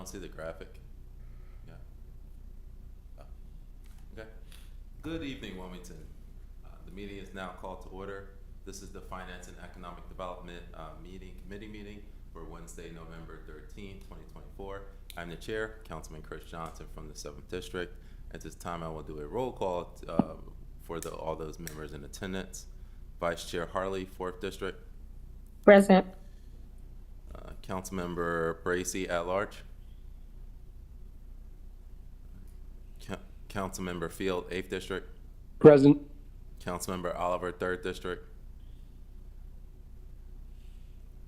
don't see the graphic. Yeah. Oh, okay. Good evening, Wilmington. The meeting is now called to order. This is the Finance and Economic Development committee meeting for Wednesday, November 13th, 2024. I'm the chair, Councilman Chris Johnson from the 7th District. At this time, I will do a roll call for all those members in attendance. Vice Chair Harley, 4th District. Present. Councilmember Bracy at large. Councilmember Field, 8th District. Present. Councilmember Oliver, 3rd District.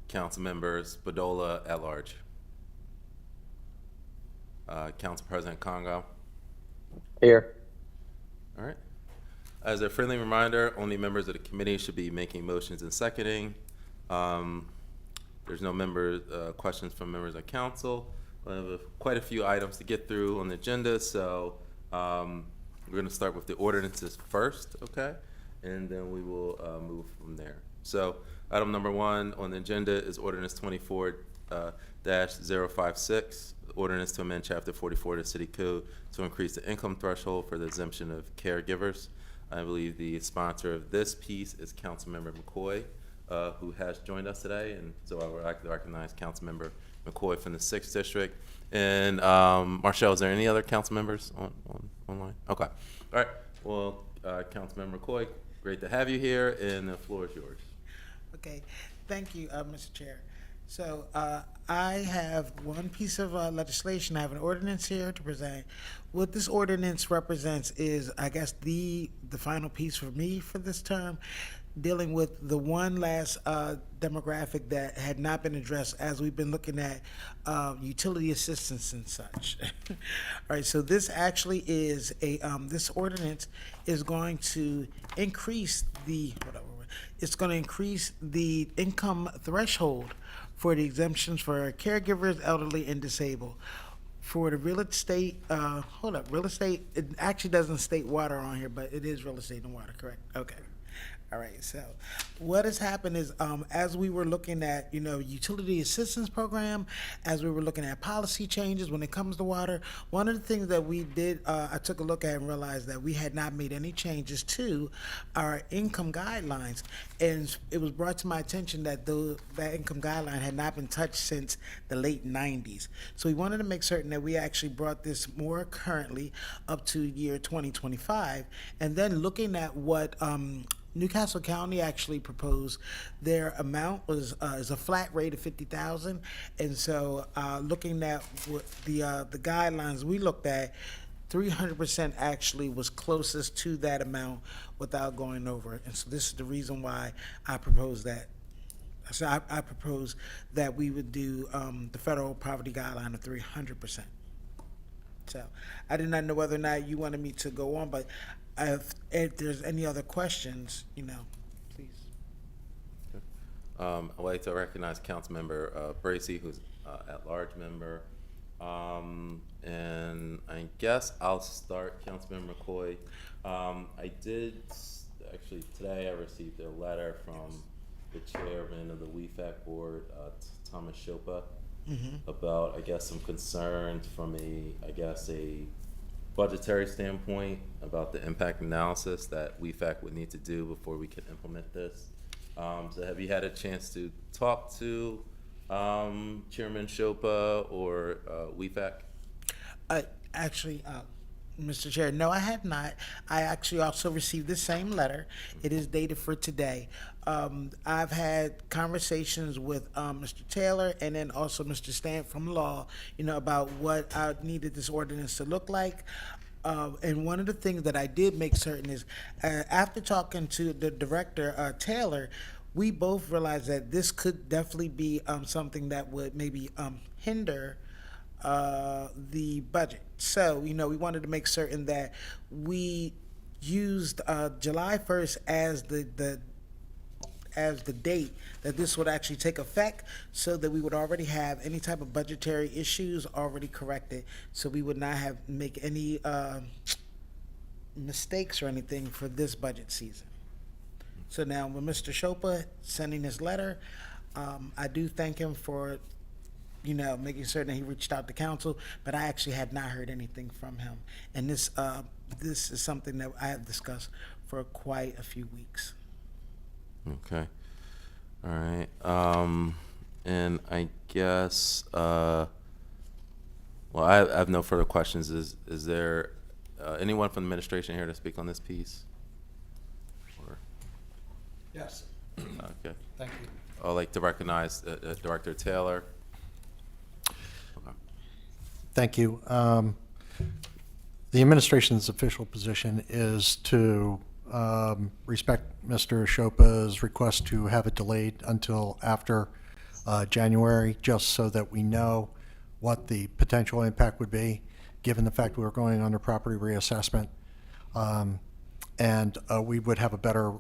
Councilmember Spadola at large. Council President Congo. Here. All right. As a friendly reminder, only members of the committee should be making motions and seconding. There's no questions from members of council. We have quite a few items to get through on the agenda, so we're going to start with the ordinances first, okay? And then we will move from there. So item number 1 on the agenda is ordinance 24-056, ordinance to amend chapter 44 of the city code to increase the income threshold for the exemption of caregivers. I believe the sponsor of this piece is Councilmember McCoy, who has joined us today, and so I would like to recognize Councilmember McCoy from the 6th District. And Marshall, is there any other council members online? Okay. All right. Well, Councilmember McCoy, great to have you here, and the floor is yours. Okay, thank you, Mr. Chair. So I have one piece of legislation. I have an ordinance here to present. What this ordinance represents is, I guess, the final piece for me for this term, dealing with the one last demographic that had not been addressed as we've been looking at utility assistance and such. All right, so this actually is this ordinance is going to increase the, it's going to increase the income threshold for the exemptions for caregivers, elderly, and disabled. For the real estate, real estate, it actually doesn't state water on here, but it is real estate and water, correct? Okay. All right, so what has happened is as we were looking at, utility assistance program, as we were looking at policy changes when it comes to water, one of the things that we did, I took a look at and realized that we had not made any changes to our income guidelines. And it was brought to my attention that that income guideline had not been touched since the late 90s. So we wanted to make certain that we actually brought this more currently up to year 2025. And then looking at what Newcastle County actually proposed, their amount was is a flat rate of $50,000, and so looking at what the guidelines we looked at, 300% actually was closest to that amount without going over it. And so this is the reason why I proposed that. So I propose that we would do the federal poverty guideline of 300%. So I did not know whether or not you wanted me to go on, but if there's any other questions, please. Okay. I'd like to recognize Councilmember Bracy, who's at-large member. And I guess I'll start, Councilmember McCoy. I did, actually, today I received a letter from the chairman of the WEFAC board, Thomas Shopa, about, I guess, some concerns from a budgetary standpoint about the impact analysis that WEFAC would need to do before we can implement this. So have you had a chance to talk to Chairman Shopa or WEFAC? Actually, Mr. Chair, no, I have not. I actually also received the same letter. It is dated for today. I've had conversations with Mr. Taylor and then also Mr. Stant from law, about what I needed this ordinance to look like. And one of the things that I did make certain is, after talking to the director, Taylor, we both realized that this could definitely be something that would maybe hinder the budget. So, we wanted to make certain that we used July 1st as the date that this would actually take effect, so that we would already have any type of budgetary issues already corrected, so we would not make any mistakes or anything for this budget season. So now with Mr. Shopa sending his letter, I do thank him for making certain that he reached out to council, but I actually had not heard anything from him. And this is something that I have discussed for quite a few weeks. Okay. All right. And I guess, well, I have no further questions. Is there anyone from the administration here to speak on this piece? Or, Yes, okay. thank you. I'd like to recognize Director Taylor. Okay. Thank you. The administration's official position is to respect Mr. Ashopa's request to have it delayed until after January, just so that we know what the potential impact would be, given the fact we were going under property reassessment. And we would have a better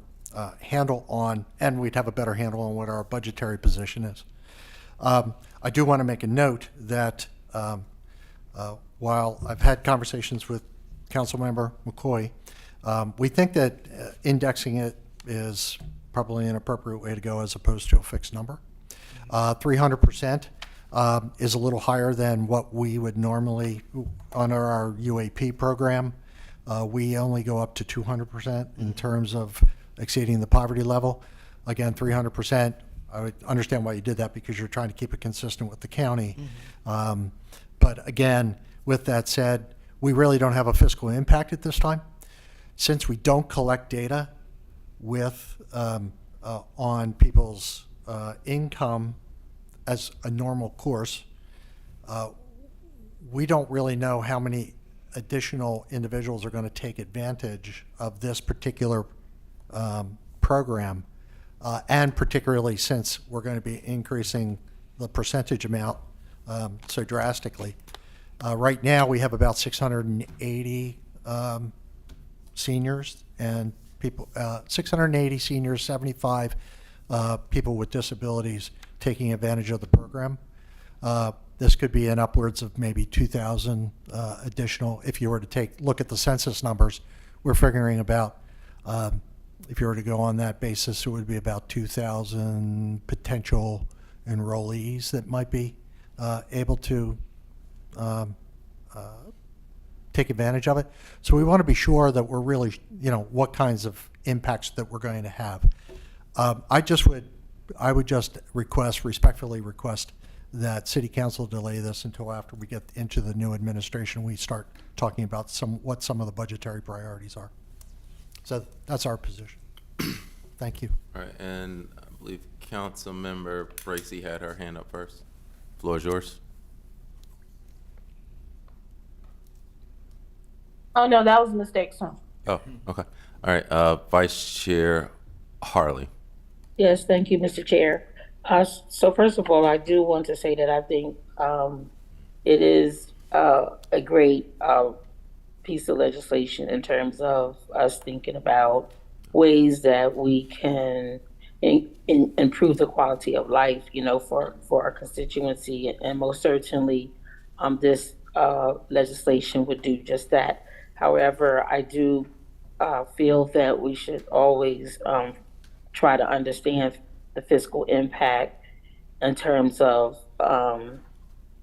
handle on, and we'd have a better handle on what our budgetary position is. I do want to make a note that while I've had conversations with Councilmember McCoy, we think that indexing it is probably an appropriate way to go as opposed to a fixed number. 300% is a little higher than what we would normally, under our UAP program, we only go up to 200% in terms of exceeding the poverty level. Again, 300%, I would understand why you did that, because you're trying to keep it consistent with the county. But again, with that said, we really don't have a fiscal impact at this time. Since we don't collect data with on people's income as a normal course, we don't really know how many additional individuals are going to take advantage of this particular program, and particularly since we're going to be increasing the percentage amount so drastically. Right now, we have about 680 seniors and people, 680 seniors, 75 people with disabilities taking advantage of the program. This could be in upwards of maybe 2,000 additional. If you were to look at the census numbers, we're figuring about, if you were to go on that basis, it would be about 2,000 potential enrollees that might be able to take advantage of it. So we want to be sure that we're really, what kinds of impacts that we're going to have. I would just respectfully request that City Council delay this until after we get into the new administration. We start talking about what some of the budgetary priorities are. So that's our position. Thank you. All right, and I believe Councilmember Bracy had her hand up first. Floor is yours. Oh, no, that was a mistake, son. Oh, okay. All right, Vice Chair Harley. Yes, thank you, Mr. Chair. So first of all, I do want to say that I think it is a great piece of legislation in terms of us thinking about ways that we can improve the quality of life, for our constituency, and most certainly this legislation would do just that. However, I do feel that we should always try to understand the fiscal impact in terms of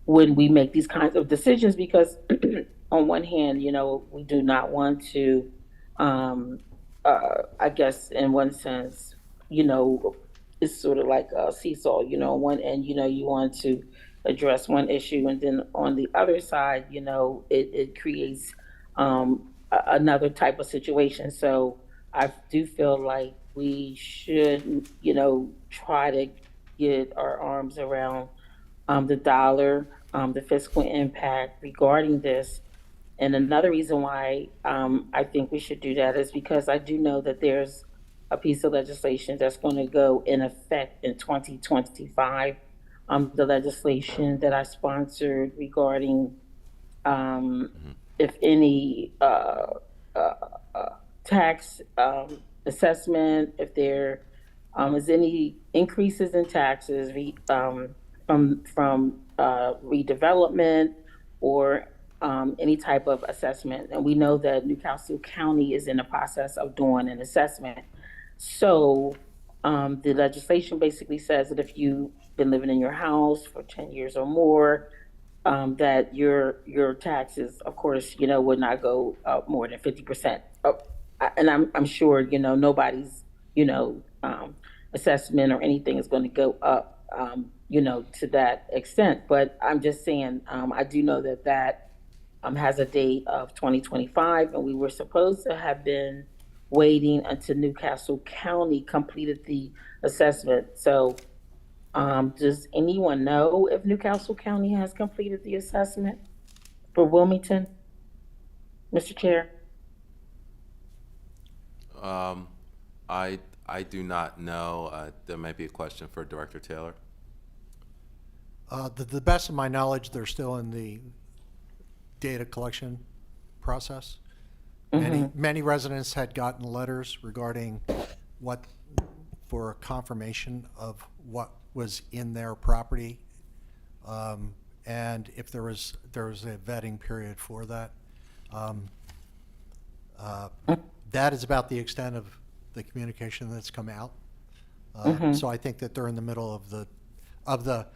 when we make these kinds of decisions, because on one hand, we do not want to, I guess in one sense, it's sort of like a seesaw, on one end, you want to address one issue, and then on the other side, it creates another type of situation. So I do feel like we should, try to get our arms around the dollar, the fiscal impact regarding this. And another reason why I think we should do that is because I do know that there's a piece of legislation that's going to go in effect in 2025. The legislation that I sponsored regarding if any tax assessment, if there is any increases in taxes from redevelopment or any type of assessment. And we know that Newcastle County is in the process of doing an assessment. So The legislation basically says that if you've been living in your house for 10 years or more, that your taxes, of course, would not go up more than 50%. And I'm sure, nobody's, assessment or anything is going to go up, to that extent. But I'm just saying, I do know that has a date of 2025, and we were supposed to have been waiting until Newcastle County completed the assessment. So, does anyone know if Newcastle County has completed the assessment for Wilmington? Mr. Chair? I do not know. There might be a question for Director Taylor. The best of my knowledge, they're still in the data collection process. Many residents had gotten letters regarding for a confirmation of what was in their property, and if there was a vetting period for that. That is about the extent of the communication that's come out. So I think that they're in the middle of the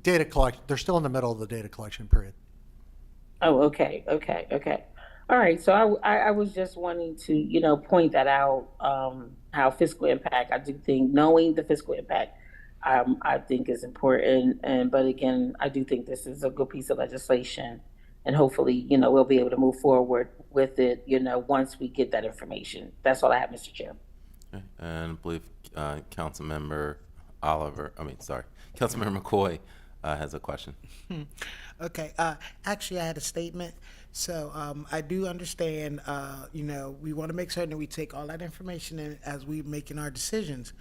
data collection. They're still in the middle of the data collection period. Oh, okay. All right, so I was just wanting to, point that out, how fiscal impact, I do think knowing the fiscal impact, I think is important. But again, I do think this is a good piece of legislation, and hopefully, we'll be able to move forward with it, once we get that information. That's all I have, Mr. Chair. Okay. And I believe Councilmember McCoy has a question. Okay, actually, I had a statement. So I do understand, we want to make certain that we take all that information in as we making our decisions.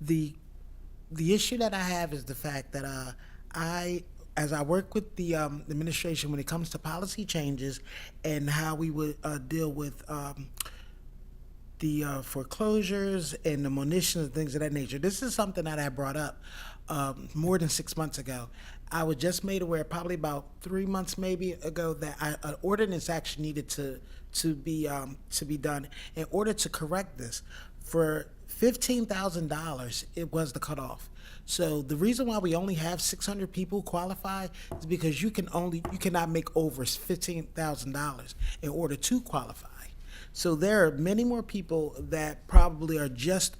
The issue that I have is the fact that as I work with the administration when it comes to policy changes and how we would deal with the foreclosures and the munitions and things of that nature. This is something that I brought up more than 6 months ago. I was just made aware probably about 3 months maybe ago that an ordinance actually needed to be done in order to correct this. For $15,000, it was the cutoff. So the reason why we only have 600 people qualify is because you cannot make over $15,000 in order to qualify. So there are many more people that probably are just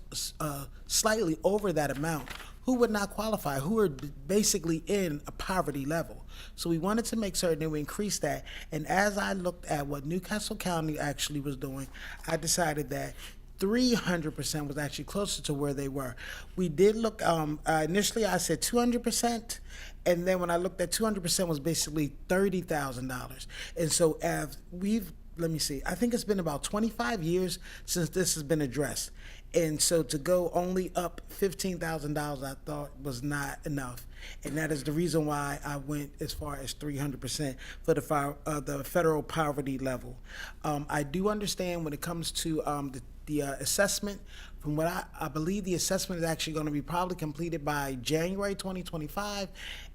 slightly over that amount who would not qualify, who are basically in a poverty level. So we wanted to make certain that we increase that. And as I looked at what Newcastle County actually was doing, I decided that 300% was actually closer to where they were. We did look, initially I said 200%, and then when I looked at 200% was basically $30,000. And so as let me see, I think it's been about 25 years since this has been addressed. And so to go only up $15,000, I thought was not enough. And that is the reason why I went as far as 300% for the federal poverty level. I do understand when it comes to the assessment. From what I believe, the assessment is actually going to be probably completed by January 2025.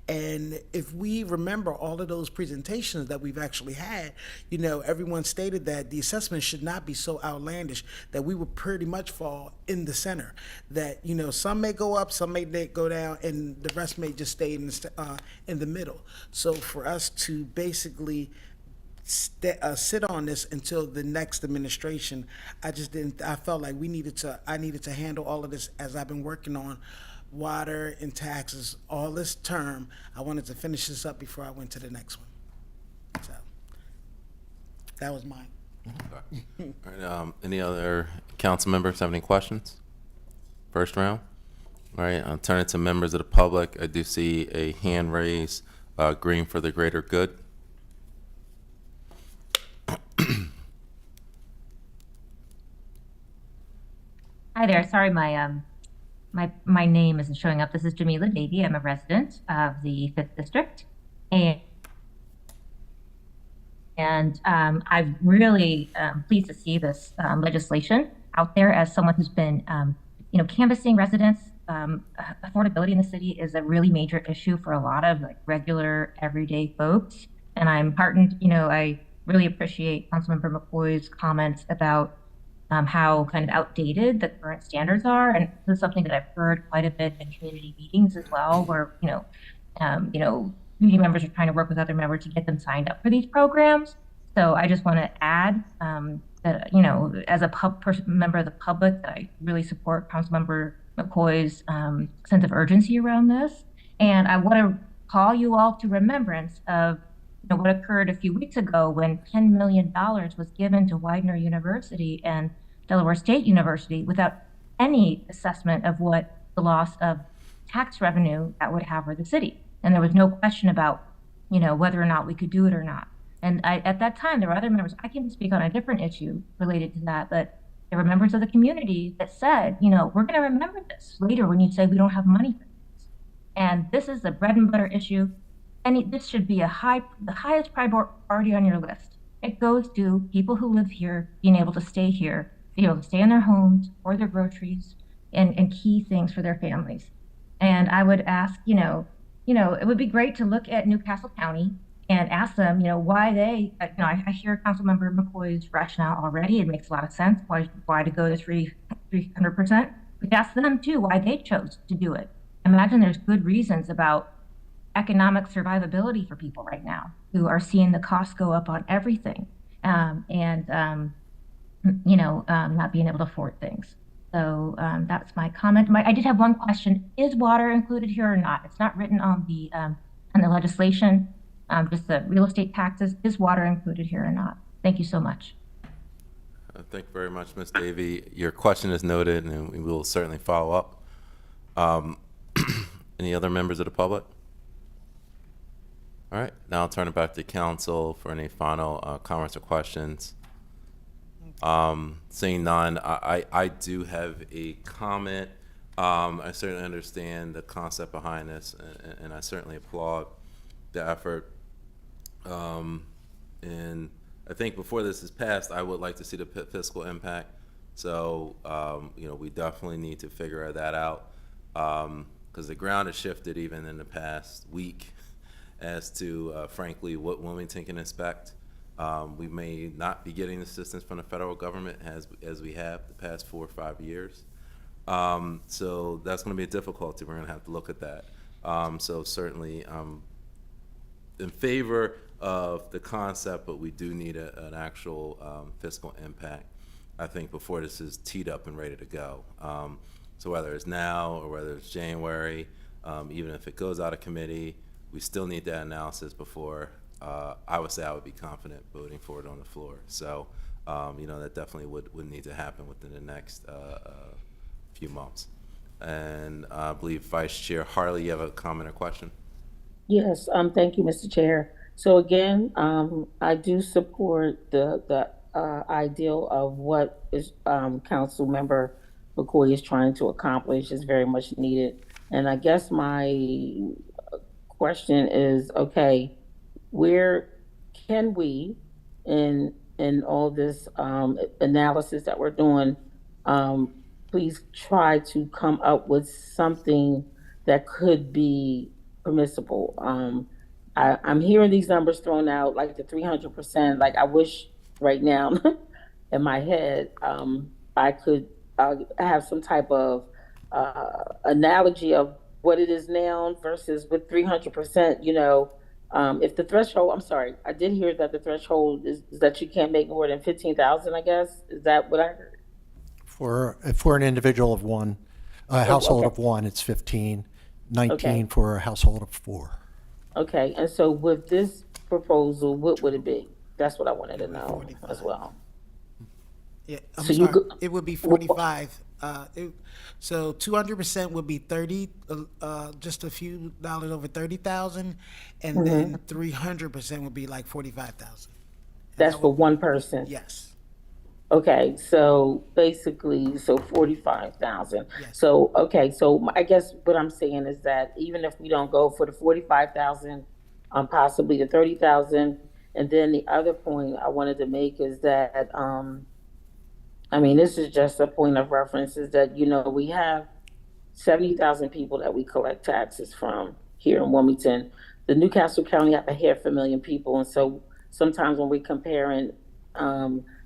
And if we remember all of those presentations that we've actually had, everyone stated that the assessment should not be so outlandish, that we would pretty much fall in the center. That, some may go up, some may go down, and the rest may just stay in the middle. So for us to basically sit on this until the next administration, I felt like I needed to handle all of this as I've been working on water and taxes all this term. I wanted to finish this up before I went to the next one. So that was mine. All right, any other council members have any questions? First round. All right, I'll turn it to members of the public. I do see a hand raised, green for the greater good. Hi there. Sorry, my name isn't showing up. This is Jamila Davy. I'm a resident of the 5th District, and I'm really pleased to see this legislation out there. As someone who's been, canvassing residents, affordability in the city is a really major issue for a lot of regular, everyday folks. And I'm heartened. I really appreciate Councilmember McCoy's comments about how kind of outdated the current standards are. And this is something that I've heard quite a bit in community meetings as well, where, community members are trying to work with other members to get them signed up for these programs. So I just want to add that, as a member of the public, that I really support Councilmember McCoy's sense of urgency around this. And I want to call you all to remembrance of what occurred a few weeks ago when $10 million was given to Widener University and Delaware State University without any assessment of what the loss of tax revenue that would have for the city. And there was no question about, whether or not we could do it or not. And at that time, there were other members, I can speak on a different issue related to that, but there were members of the community that said, we're going to remember this later when you say we don't have money for this. And this is the bread and butter issue. And this should be the highest priority on your list. It goes to people who live here, being able to stay here, being able to stay in their homes or their groceries and key things for their families. And I would ask, it would be great to look at Newcastle County and ask them, why they, I hear Councilmember McCoy's rationale already. It makes a lot of sense why to go to 300%. But ask them too why they chose to do it. Imagine there's good reasons about economic survivability for people right now who are seeing the costs go up on everything, not being able to afford things. So that's my comment. I did have one question: is water included here or not? It's not written on the legislation. Just the real estate taxes. Is water included here or not? Thank you so much. Thank you very much, Ms. Davy. Your question is noted, and we will certainly follow up. Any other members of the public? All right, now I'll turn it back to council for any final comments or questions. Seeing none, I do have a comment. I certainly understand the concept behind this, and I certainly applaud the effort. And I think before this is passed, I would like to see the fiscal impact. So, we definitely need to figure that out, because the ground has shifted even in the past week as to, frankly, what Wilmington can expect. We may not be getting assistance from the federal government as we have the past 4 or 5 years. So that's going to be a difficulty. We're going to have to look at that. So certainly in favor of the concept, but we do need an actual fiscal impact, I think, before this is teed up and ready to go. So whether it's now or whether it's January, even if it goes out of committee, we still need that analysis before I would say I would be confident voting for it on the floor. So, that definitely would need to happen within the next few months. And I believe Vice Chair Harley, you have a comment or question? Yes, thank you, Mr. Chair. So again, I do support the ideal of what is Council Member McCoy is trying to accomplish is very much needed. And I guess my question is, okay, where can we, in all this analysis that we're doing, please try to come up with something that could be permissible. I'm hearing these numbers thrown out, like the 300%. Like, I wish right now in my head I could have some type of analogy of what it is now versus with 300%. If the threshold, I'm sorry, I did hear that the threshold is that you can't make more than 15,000. I guess, is that what I heard? For an individual of one, a household of one, it's 15, 19 Okay. for a household of 4. Okay, and so with this proposal, what would it be? That's what I wanted to know 45. as well. Yeah, I'm So you sorry. go- It would be 45. So 200% would be 30, just a few dollars over 30,000, and then 300% would be like 45,000. That's for one person. Yes. Okay, so basically, so 45,000. Yes. So, okay, so I guess what I'm saying is that even if we don't go for the 45,000, possibly the 30,000, and then the other point I wanted to make is that, this is just a point of reference, is that, we have 70,000 people that we collect taxes from here in Wilmington. The Newcastle County have 500,000 people, and so sometimes when we're comparing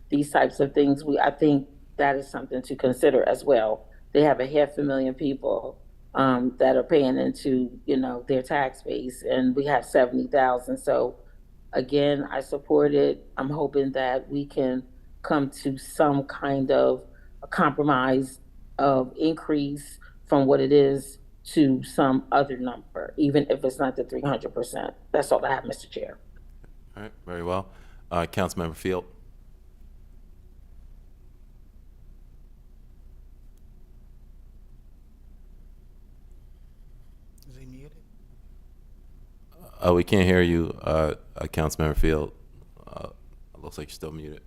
these types of things, I think that is something to consider as well. They have 500,000 people that are paying into, their tax base, and we have 70,000. So again, I support it. I'm hoping that we can come to some kind of a compromise of increase from what it is to some other number, even if it's not the 300%. That's all I have, Mr. Chair. All right, very well. Councilmember Field. Is he muted? We can't hear you, Councilmember Field. Looks like you're still muted.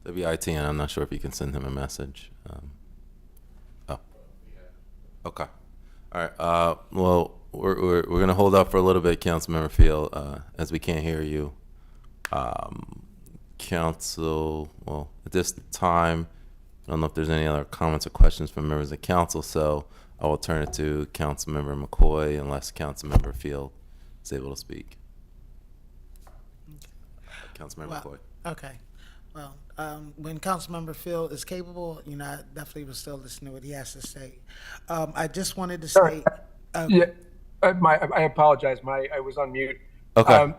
WITN, I'm not sure if you can send him a message. Oh, okay. All right. Well, we're gonna hold up for a little bit, Councilmember Field, as we can't hear you. Council. Well, at this time, I don't know if there's any other comments or questions from members of council, so I will turn it to Councilmember McCoy unless Councilmember Field is able to speak. Councilmember Well, McCoy. okay. Well, when Councilmember Phil is capable, I definitely will still listen to what he has to say. I just wanted to say, Yeah, I apologize. I was on mute. Okay.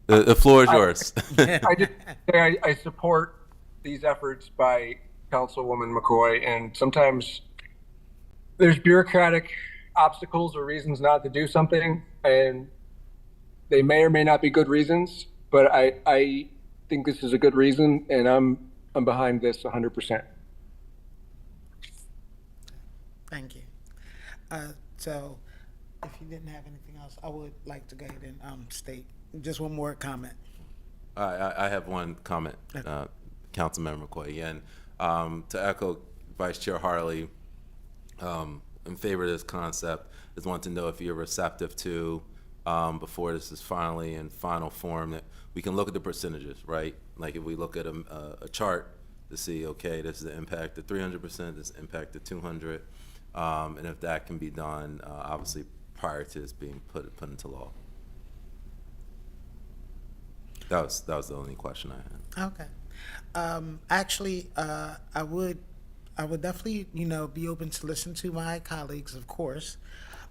The floor is yours. I just say I support these efforts by Councilwoman McCoy, and sometimes there's bureaucratic obstacles or reasons not to do something, and they may or may not be good reasons, but I think this is a good reason, and I'm behind this 100%. thank you. So if you didn't have anything else, I would like to go ahead and state just one more comment. I have one comment, Councilmember McCoy. Again, to echo Vice Chair Harley, in favor of this concept, is want to know if you're receptive to, before this is finally in final form, that we can look at the percentages, right? Like if we look at a chart to see, okay, this is the impact of 300%, this is the impact of 200, and if that can be done, obviously prior to this being put into law. That was the only question I had. Okay. Actually, I would definitely, be open to listen to my colleagues, of course.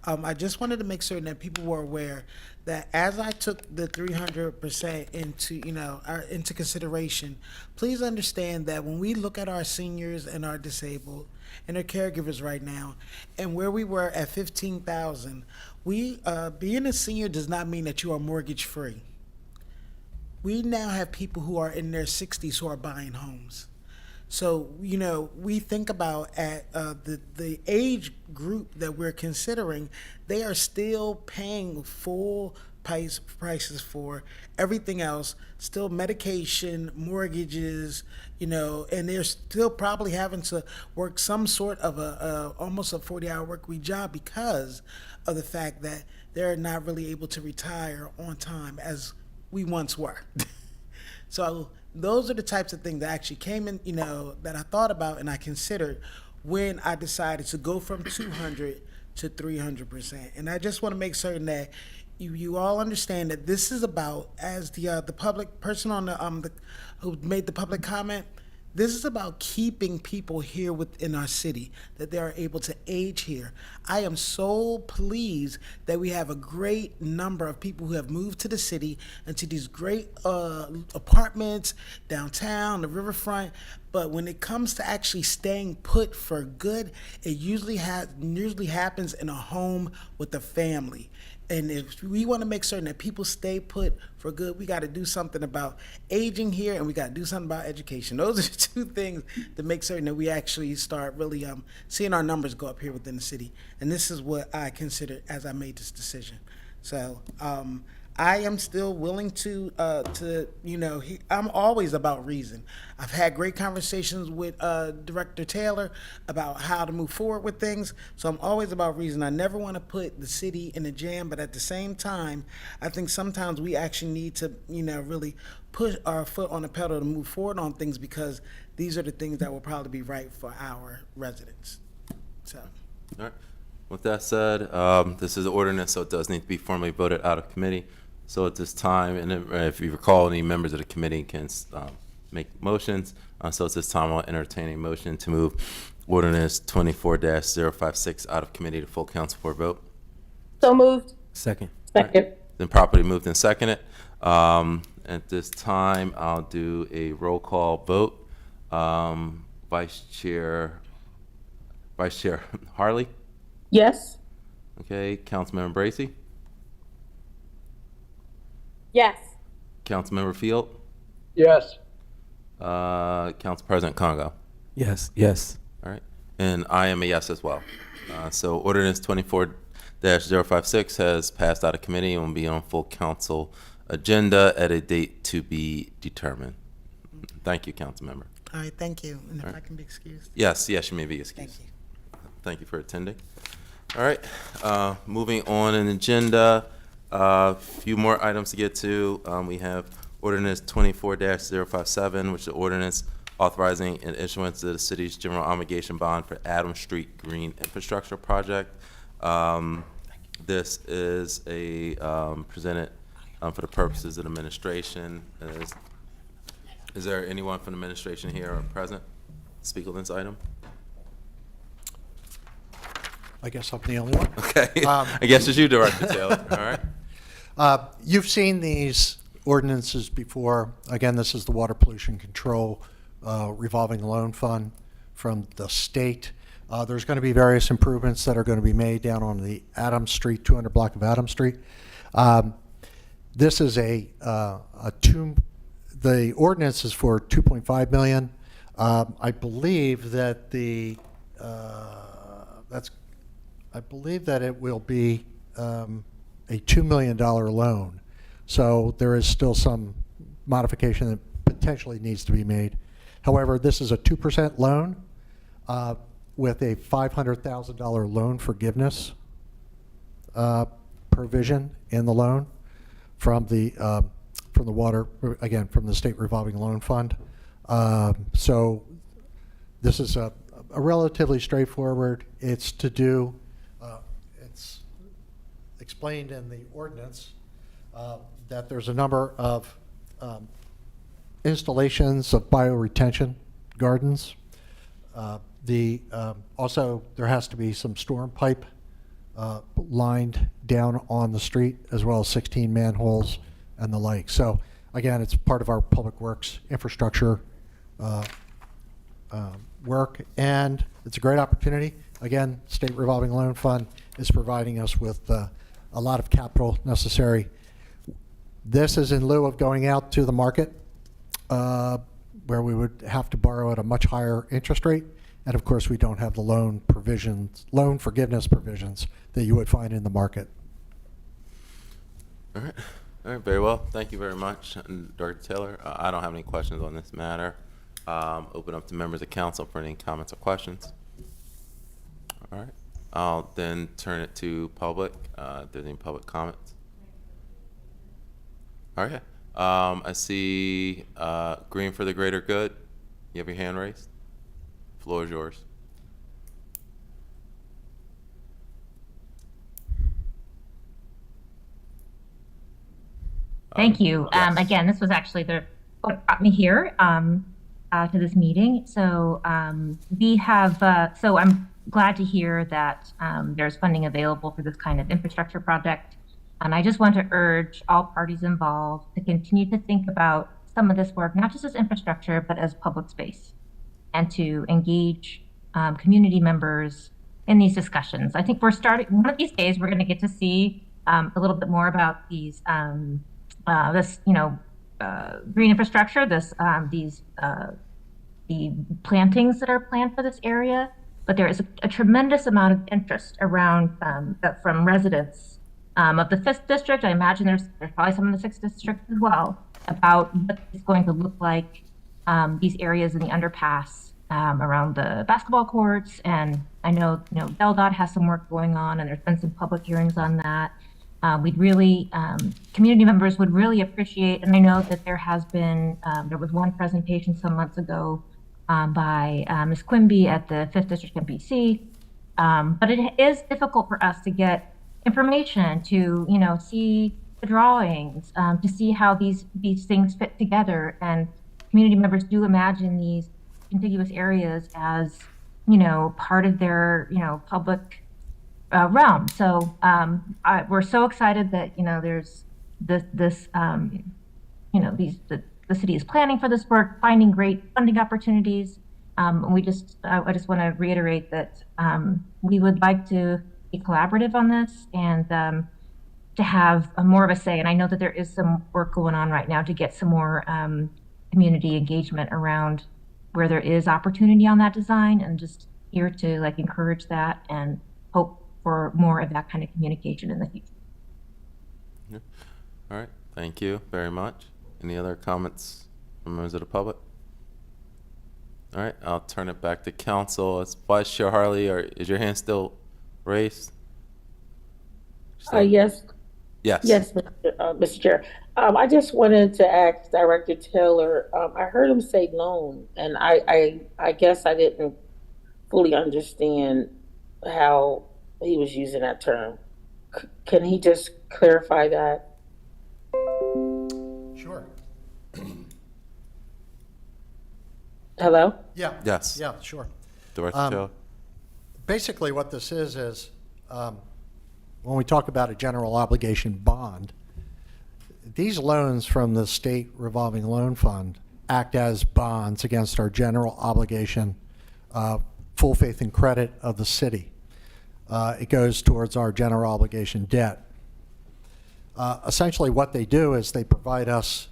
I just wanted to make certain that people were aware that as I took the 300% into consideration, please understand that when we look at our seniors and our disabled and our caregivers right now, and where we were at 15,000, being a senior does not mean that you are mortgage free. We now have people who are in their 60s who are buying homes. So, we think about at the age group that we're considering, they are still paying full prices for everything else, still medication, mortgages, and they're still probably having to work some sort of almost a 40-hour work week job because of the fact that they're not really able to retire on time as we once were. So those are the types of things that actually came in, that I thought about and I considered when I decided to go from 200 to 300%. And I just want to make certain that you all understand that this is about, as the public person on the who made the public comment, this is about keeping people here within our city, that they are able to age here. I am so pleased that we have a great number of people who have moved to the city and to these great apartments downtown, the riverfront. But when it comes to actually staying put for good, it usually happens in a home with a family. And if we want to make certain that people stay put for good, we got to do something about aging here, and we got to do something about education. Those are the two things to make certain that we actually start really seeing our numbers go up here within the city. And this is what I considered as I made this decision. So I am still willing to I'm always about reason. I've had great conversations with Director Taylor about how to move forward with things. So I'm always about reason. I never want to put the city in a jam, but at the same time, I think sometimes we actually need to, really push our foot on the pedal to move forward on things because these are the things that will probably be right for our residents. So. All right. With that said, this is an ordinance, so it does need to be formally voted out of committee. So at this time, and if you recall, any members of the committee can make motions. So at this time, I'll entertain a motion to move ordinance 24-056 out of committee to full council for a vote. So moved. Second. Second. Then properly moved and seconded. At this time, I'll do a roll call vote. Vice Chair Harley. Yes. Okay, Councilmember Bracy, Yes. Councilmember Field, Yes. Council President Congo. Yes. Yes. All right, and I am a yes as well. So ordinance 24-056 has passed out of committee and will be on full council agenda at a date to be determined. Thank you, Councilmember. All right, thank you. And if I can be excused, Yes, you may be thank excused. you. Thank you for attending. All right, moving on in the agenda, a few more items to get to. We have ordinance 24-057, which is the ordinance authorizing an issuance of the city's general obligation bond for Adams Street Green Infrastructure Project. This is presented for the purposes of the administration. Is there anyone from the administration here or present to speak on this item? I guess I'm the only one. Okay, I guess it's you, Director Taylor. All right. You've seen these ordinances before. Again, this is the Water Pollution Control Revolving Loan Fund from the state. There's going to be various improvements that are going to be made down on the Adams Street, 200 block of Adams Street. This is the ordinance is for 2.5 million. I believe that I believe that it will be a $2 million loan. So there is still some modification that potentially needs to be made. However, this is a 2% loan with a $500,000 loan forgiveness provision in the loan from the state revolving loan fund. So this is a relatively straightforward. It's to do. It's explained in the ordinance that there's a number of installations of bioretention gardens. Also, there has to be some storm pipe lined down on the street, as well as 16 manholes and the like. So again, it's part of our public works infrastructure work, and it's a great opportunity. Again, State Revolving Loan Fund is providing us with a lot of capital necessary. This is in lieu of going out to the market, where we would have to borrow at a much higher interest rate. And of course, we don't have the loan forgiveness provisions that you would find in the market. All right, very well. Thank you very much, Director Taylor. I don't have any questions on this matter. Open up to members of council for any comments or questions. All right, I'll then turn it to public. If there's any public comments. All right, I see Green for the Greater Good. You have your hand raised. Floor is yours. Thank you. Yes. Again, this was actually what brought me here to this meeting. So we have, so I'm glad to hear that there's funding available for this kind of infrastructure project. And I just want to urge all parties involved to continue to think about some of this work, not just as infrastructure, but as public space, and to engage community members in these discussions. I think one of these days, we're going to get to see a little bit more about these green infrastructure, the plantings that are planned for this area. But there is a tremendous amount of interest around from residents of the 5th District. I imagine there's probably some in the 6th District as well, about what it's going to look like, these areas in the underpass around the basketball courts. And I know, DelDOT has some work going on, and there's been some public hearings on that. We'd really, community members would really appreciate, and I know that there has been, there was one presentation some months ago by Ms. Quimby at the 5th District MPC But it is difficult for us to get information, to, see the drawings, to see how these things fit together. And community members do imagine these contiguous areas as, part of their, public realm. So we're so excited that, there's this, the city is planning for this work, finding great funding opportunities. I just want to reiterate that we would like to be collaborative on this and to have more of a say. And I know that there is some work going on right now to get some more community engagement around where there is opportunity on that design, and just here to encourage that and hope for more of that kind of communication in the future. All right, thank you very much. Any other comments from members of the public? All right, I'll turn it back to council. It's Vice Chair Harley, is your hand still raised? Yes. Yes. Yes, Mr. Chair. I just wanted to ask Director Taylor, I heard him say loan, and I guess I didn't fully understand how he was using that term. Can he just clarify that? Sure. Hello? Yeah. Yes. Yeah, sure. Director Taylor? Basically, what this is when we talk about a general obligation bond, these loans from the state revolving loan fund act as bonds against our general obligation, full faith and credit of the city. It goes towards our general obligation debt. Essentially, what they do is they provide us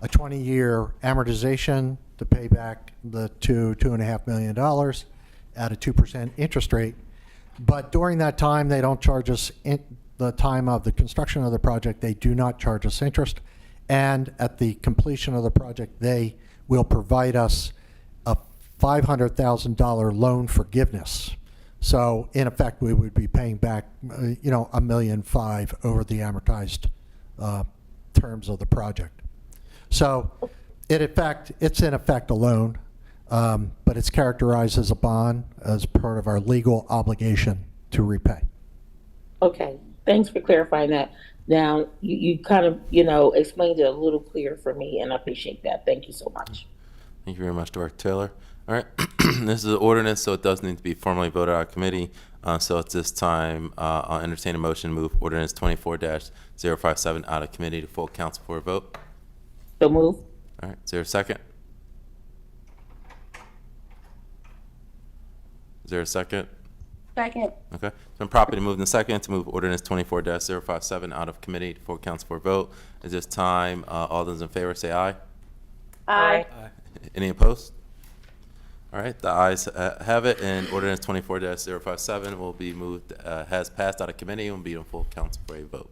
a 20-year amortization to pay back the $2.5 million at a 2% interest rate. But during that time, they don't charge us the time of the construction of the project. They do not charge us interest. And at the completion of the project, they will provide us a $500,000 loan forgiveness. So in effect, we would be paying back, $1.5 million over the amortized terms of the project. So it's in effect a loan, but it's characterized as a bond as part of our legal obligation to repay. Okay, thanks for clarifying that. Now, you kind of, explained it a little clearer for me, and I appreciate that. Thank you so much. Thank you very much, Director Taylor. All right, this is an ordinance, so it does need to be formally voted out of committee. So at this time, I'll entertain a motion to move ordinance 24-057 out of committee to full council for a vote. So move. All right, is there a second? Is there a second? Second. Okay, it's been properly moved and second to move ordinance 24-057 out of committee to full council for a vote. At this time, all those in favor say aye. Aye. Any opposed? All right, the ayes have it, and ordinance 24-057 will be moved, has passed out of committee and will be in full council for a vote.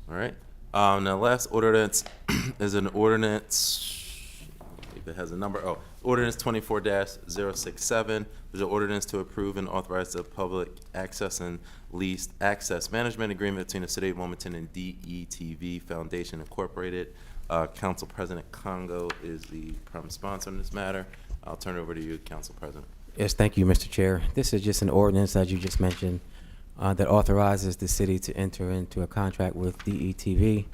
All right, the last ordinance is an ordinance, if it has a number, ordinance 24-067. There's an ordinance to approve and authorize the public access and leased access management agreement between the City of Wilmington and DETV Foundation Incorporated. Council President Congo is the prime sponsor on this matter. I'll turn it over to you, Council President. Yes, thank you, Mr. Chair. This is just an ordinance, as you just mentioned, that authorizes the city to enter into a contract with DETV.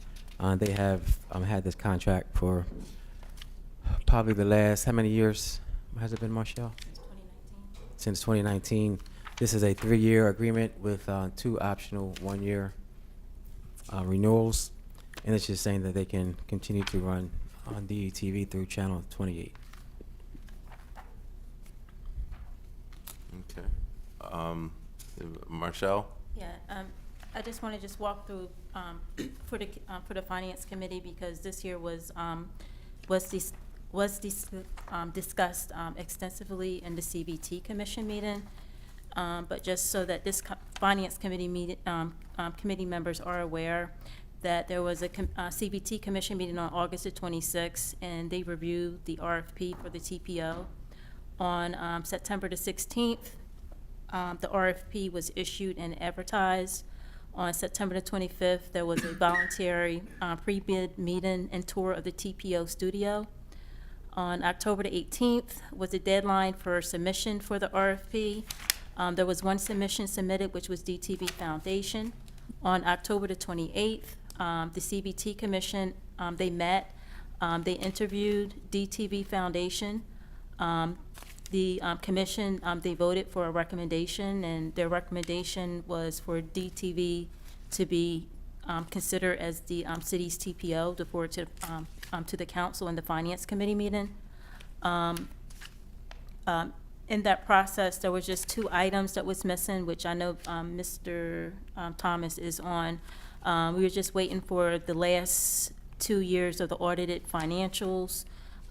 They have had this contract for probably the last, how many years has it been, Marshall? Since 2019. This is a 3-year agreement with 2 optional 1-year renewals. And it's just saying that they can continue to run on DETV through Channel 28. Okay. Marshall? Yeah, I just want to just walk through for the Finance Committee, because this year was discussed extensively in the CBT Commission meeting. But just so that this Finance Committee committee members are aware that there was a CBT Commission meeting on August the 26th, and they reviewed the RFP for the TPO. On September the 16th, the RFP was issued and advertised. On September the 25th, there was a voluntary pre-bid meeting and tour of the TPO studio. On October the 18th was the deadline for submission for the RFP. There was one submission submitted, which was DTV Foundation. On October the 28th, the CBT Commission, they met, they interviewed DTV Foundation. The commission, they voted for a recommendation, and their recommendation was for DTV to be considered as the city's TPO, to forward to the council and the finance committee meeting. In that process, there was just 2 items that was missing, which I know Mr. Thomas is on. We were just waiting for the last 2 years of the audited financials.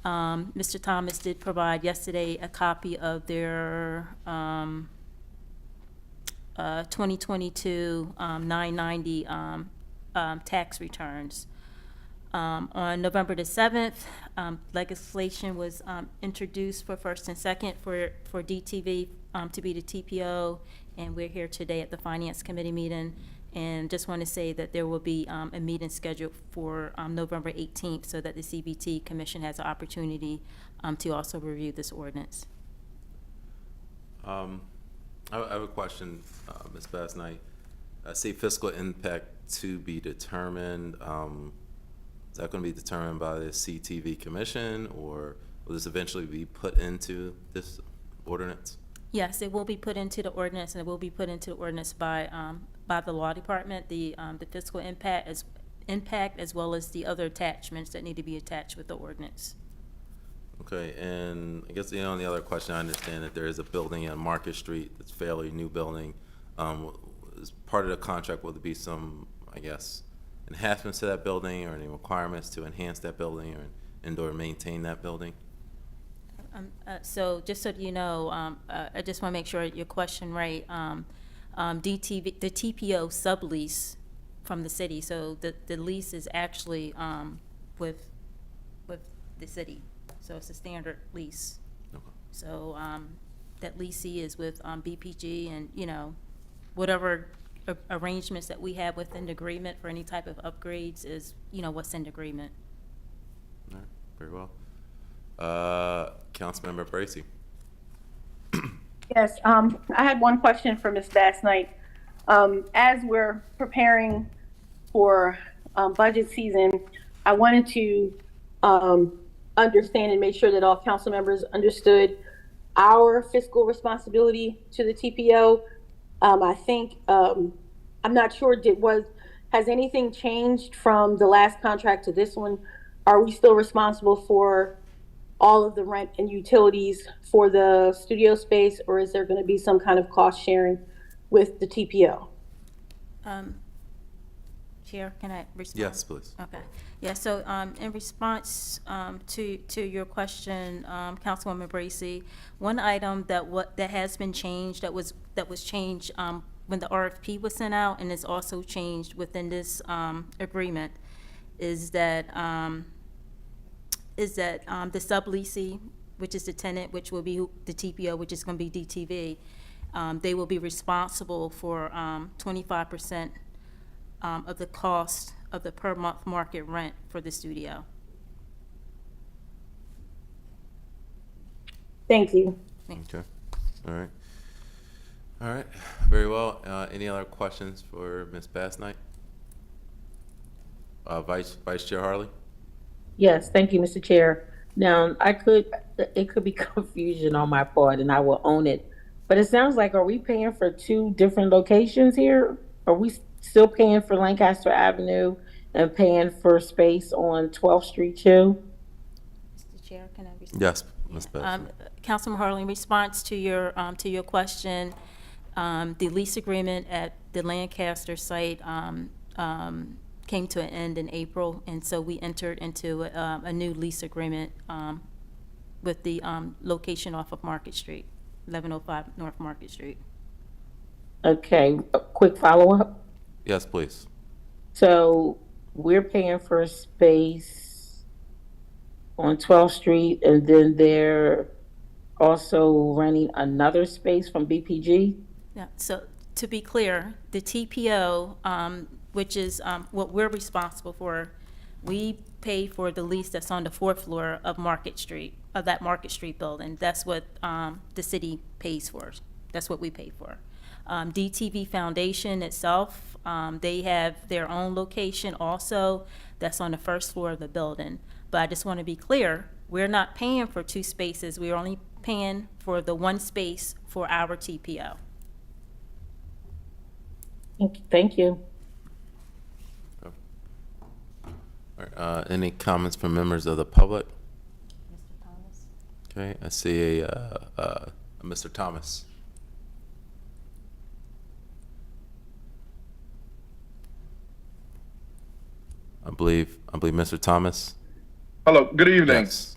Mr. Thomas did provide yesterday a copy of their 2022 990 tax returns. On November the 7th, legislation was introduced for first and second for DTV to be the TPO, and we're here today at the Finance Committee meeting. And just want to say that there will be a meeting scheduled for November 18th, so that the CBT Commission has an opportunity to also review this ordinance. I have a question, Ms. Basnight. I see fiscal impact to be determined. Is that going to be determined by the CTV Commission, or will this eventually be put into this ordinance? Yes, it will be put into the ordinance, and it will be put into the ordinance by the law department, the fiscal impact as well as the other attachments that need to be attached with the ordinance. Okay, and I guess the only other question, I understand that there is a building on Market Street that's fairly new building. As part of the contract, will there be some, I guess, enhancements to that building, or any requirements to enhance that building or maintain that building? So just so you know, I just want to make sure your question right. DTV, the TPO sublease from the city, so the lease is actually with the city, so it's a standard lease. Okay. So that leasee is with BPG, and whatever arrangements that we have within the agreement for any type of upgrades is what's in the agreement. All right, very well. Councilmember Bracy. Yes, I had one question for Ms. Basnight. As we're preparing for budget season, I wanted to understand and make sure that all council members understood our fiscal responsibility to the TPO. I think, I'm not sure, has anything changed from the last contract to this one? Are we still responsible for all of the rent and utilities for the studio space, or is there going to be some kind of cost sharing with the TPO? Chair, can I respond? Yes, please. Okay. Yeah, so in response to your question, Councilwoman Bracy, one item that has been changed, that was changed when the RFP was sent out, and is also changed within this agreement, is that the subleasee, which is the tenant, which will be the TPO, which is going to be DTV, they will be responsible for 25% of the cost of the per month market rent for the studio. Thank you. Okay. All right. All right. Very well. Any other questions for Ms. Basnight? Vice Chair Harley? Yes, thank you, Mr. Chair. Now, it could be confusion on my part, and I will own it. But it sounds like, are we paying for 2 different locations here? Are we still paying for Lancaster Avenue and paying for space on 12th Street too? Mr. Chair, can I respond? Yes, Ms. Basnight. Councilman Harley, in response to your question, the lease agreement at the Lancaster site came to an end in April, and so we entered into a new lease agreement with the location off of Market Street, 1105 North Market Street. Okay, a quick follow-up. Yes, please. So we're paying for space on 12th Street, and then they're also renting another space from BPG? Yeah, so to be clear, the TPO, which is what we're responsible for, we pay for the lease that's on the 4th floor of Market Street, of that Market Street building. That's what the city pays for. That's what we pay for. DTV Foundation itself, they have their own location also. That's on the first floor of the building. But I just want to be clear, we're not paying for 2 spaces. We're only paying for the 1 space for our TPO. Thank you. All right, any comments from members of the public? Mr. Thomas? Okay, I see a Mr. Thomas. I believe Mr. Thomas. Hello, good evening. Yes.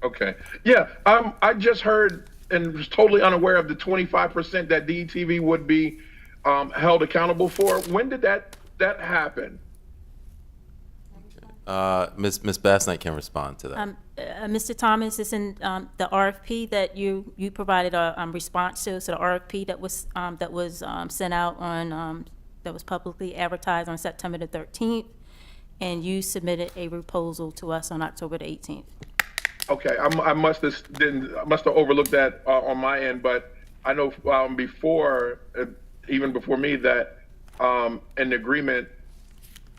Okay. Yeah, I just heard and was totally unaware of the 25% that DTV would be held accountable for. When did that happen? Ms. Bass Knight can respond to that. Mr. Thomas, it's in the RFP that you provided a response to. So the RFP that was sent out on that was publicly advertised on September the 13th, and you submitted a proposal to us on October the 18th. Okay, I must have overlooked that on my end, but I know before, even before me, that an agreement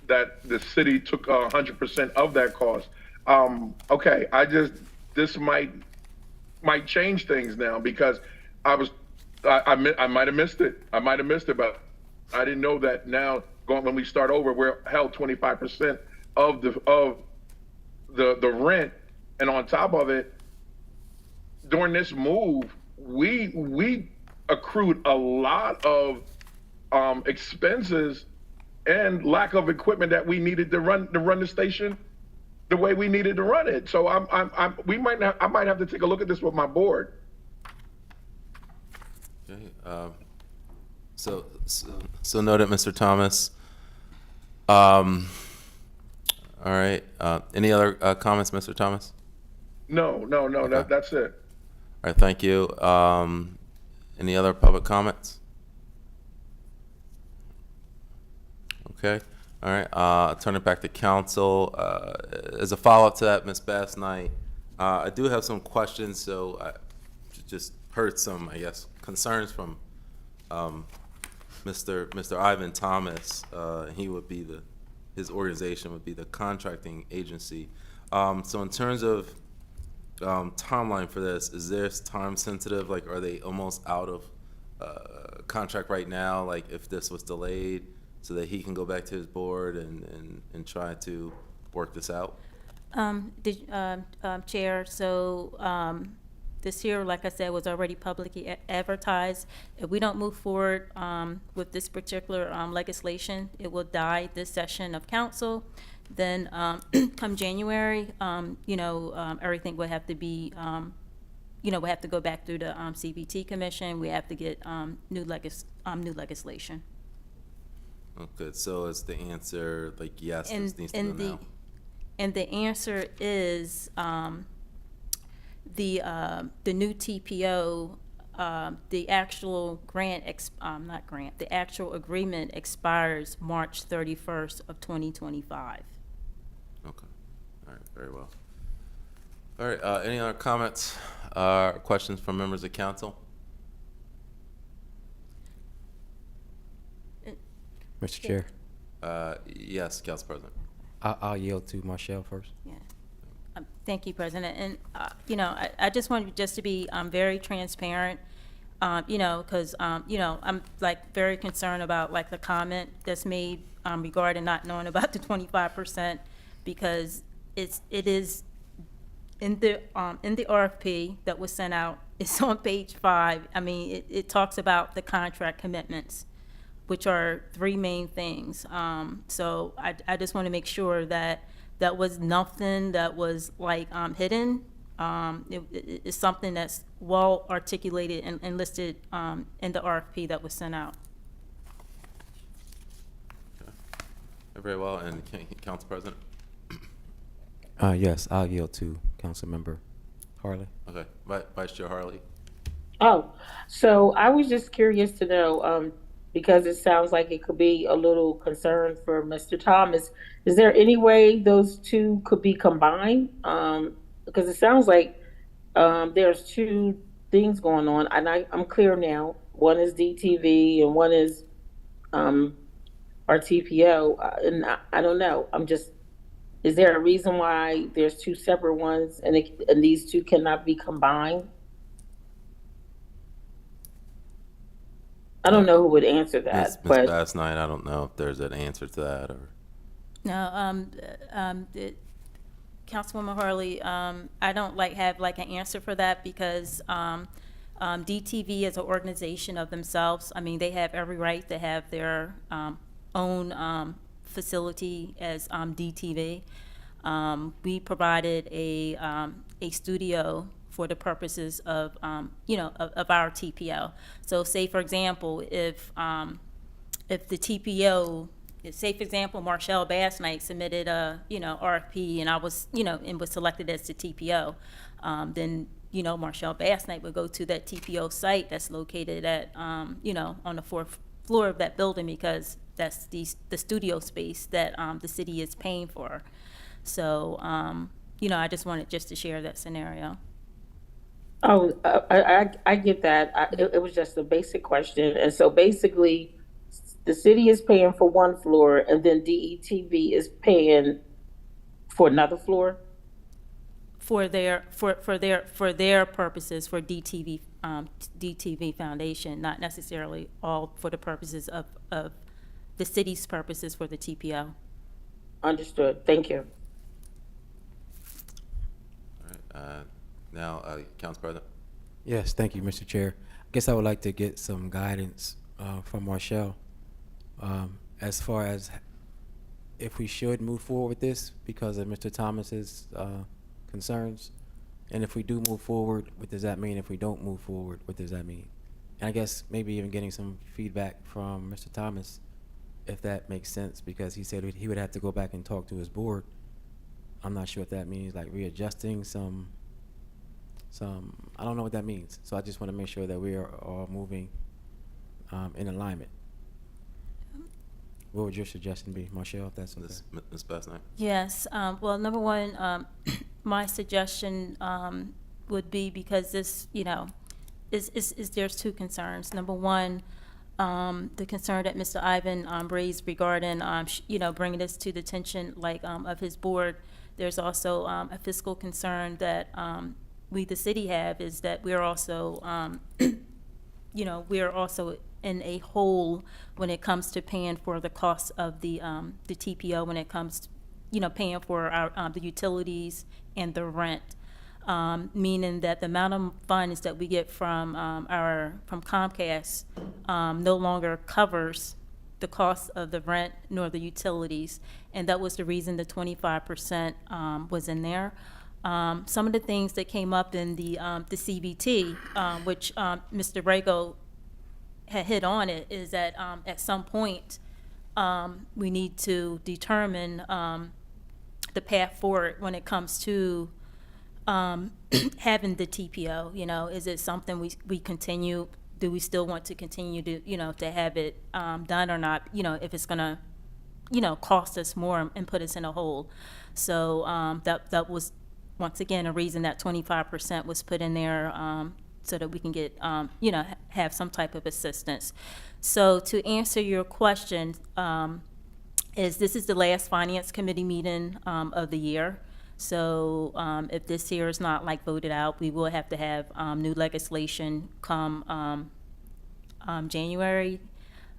that the city took 100% of that cost. Okay, this might change things now, because I might have missed it. But I didn't know that now when we start over, we're held 25% of the rent. And on top of it, during this move, we accrued a lot of expenses and lack of equipment that we needed to run the station the way we needed to run it. So I might have to take a look at this with my board. Okay, so noted, Mr. Thomas. All right. Any other comments, Mr. Thomas? No, Okay. that's it. All right, thank you. Any other public comments? Okay. All right. I'll turn it back to council. As a follow-up to that, Ms. Bass Knight, I do have some questions. So I just heard some, I guess, concerns from Mr. Ivan Thomas. He would be his organization would be the contracting agency. So in terms of timeline for this, is this time sensitive? Like, are they almost out of contract right now? Like, if this was delayed, so that he can go back to his board and try to work this out? Chair, so this year, like I said, was already publicly advertised. If we don't move forward with this particular legislation, it will die this session of council. Then come January, everything would have to be, we have to go back through the CBT commission. We have to get new legislation. Oh, good. So is the answer like yes? This needs to go now. And the answer is the new TPO, the actual the actual agreement expires March 31st of 2025. Okay. All right. Very well. All right. Any other comments or questions from members of council? Mr. Chair, Yes, Council President. I'll yield to Marshall first. Yeah. Thank you, President. And, I just want to be very transparent, because, I'm like very concerned about like the comment that's made regarding not knowing about the 25%, because it is in the RFP that was sent out. It's on page 5. I mean, it talks about the contract commitments, which are 3 main things. So I just want to make sure that was nothing that was like hidden. It's something that's well articulated and listed in the RFP that was sent out. Very well. And Council President? Yes, I'll yield to Councilmember Harley. Okay. Vice Chair Harley? Oh, so I was just curious to know, because it sounds like it could be a little concern for Mr. Thomas. Is there any way those two could be combined? Because it sounds like there's 2 things going on, and I'm clear now. One is DTV and one is our TPO, and I don't know. Is there a reason why there's two separate ones and these two cannot be combined? I don't know who would answer that, Ms. but Bass Knight, I don't know if there's an answer to that or. No, Councilwoman Harley, I don't have an answer for that because DTV is an organization of themselves. I mean, they have every right to have their own facility as DTV. We provided a studio for the purposes of of our TPO. So, say for example, if the TPO, say for example, Marshall Bass Knight submitted a RFP and I was and was selected as the TPO, then Marshall Bass Knight would go to that TPO site that's located at on the fourth floor of that building because that's the studio space that the city is paying for. So I just wanted to share that scenario. oh, I get that. It was just a basic question, and so basically, the city is paying for one floor, and then DETV is paying for another floor. For their purposes, for DTV Foundation, not necessarily all for the purposes of the city's purposes for the TPO. Understood. Thank you. All right, now, Council President. Yes, thank you, Mr. Chair. I guess I would like to get some guidance from Marshall as far as if we should move forward with this because of Mr. Thomas's concerns, and if we do move forward, what does that mean? If we don't move forward, what does that mean? And I guess maybe even getting some feedback from Mr. Thomas, if that makes sense, because he said he would have to go back and talk to his board. I'm not sure if that means like readjusting some, I don't know what that means. So I just want to make sure that we are all moving in alignment. What would your suggestion be, Marshall, if that's okay? Ms. Bass Knight. Yes. Well, number one, my suggestion would be because this, is there's two concerns. Number one, the concern that Mr. Ivan raised regarding, bringing this to the attention of his board. There's also a fiscal concern that we, the city, have is that we're also, we're also in a hole when it comes to paying for the cost of the TPO when it comes to, paying for our the utilities and the rent. Meaning that the amount of funds that we get from Comcast no longer covers the cost of the rent nor the utilities, and that was the reason the 25% was in there. Some of the things that came up in the CBT, which Mr. Rago had hit on it, is that at some point we need to determine the path forward when it comes to having the TPO. Is it something we continue? Do we still want to continue to, to have it done or not? If it's gonna, cost us more and put us in a hole. So that was once again a reason that 25% was put in there so that we can get, have some type of assistance. So to answer your question, this is the last Finance Committee meeting of the year. So if this year is not voted out, we will have to have new legislation come January,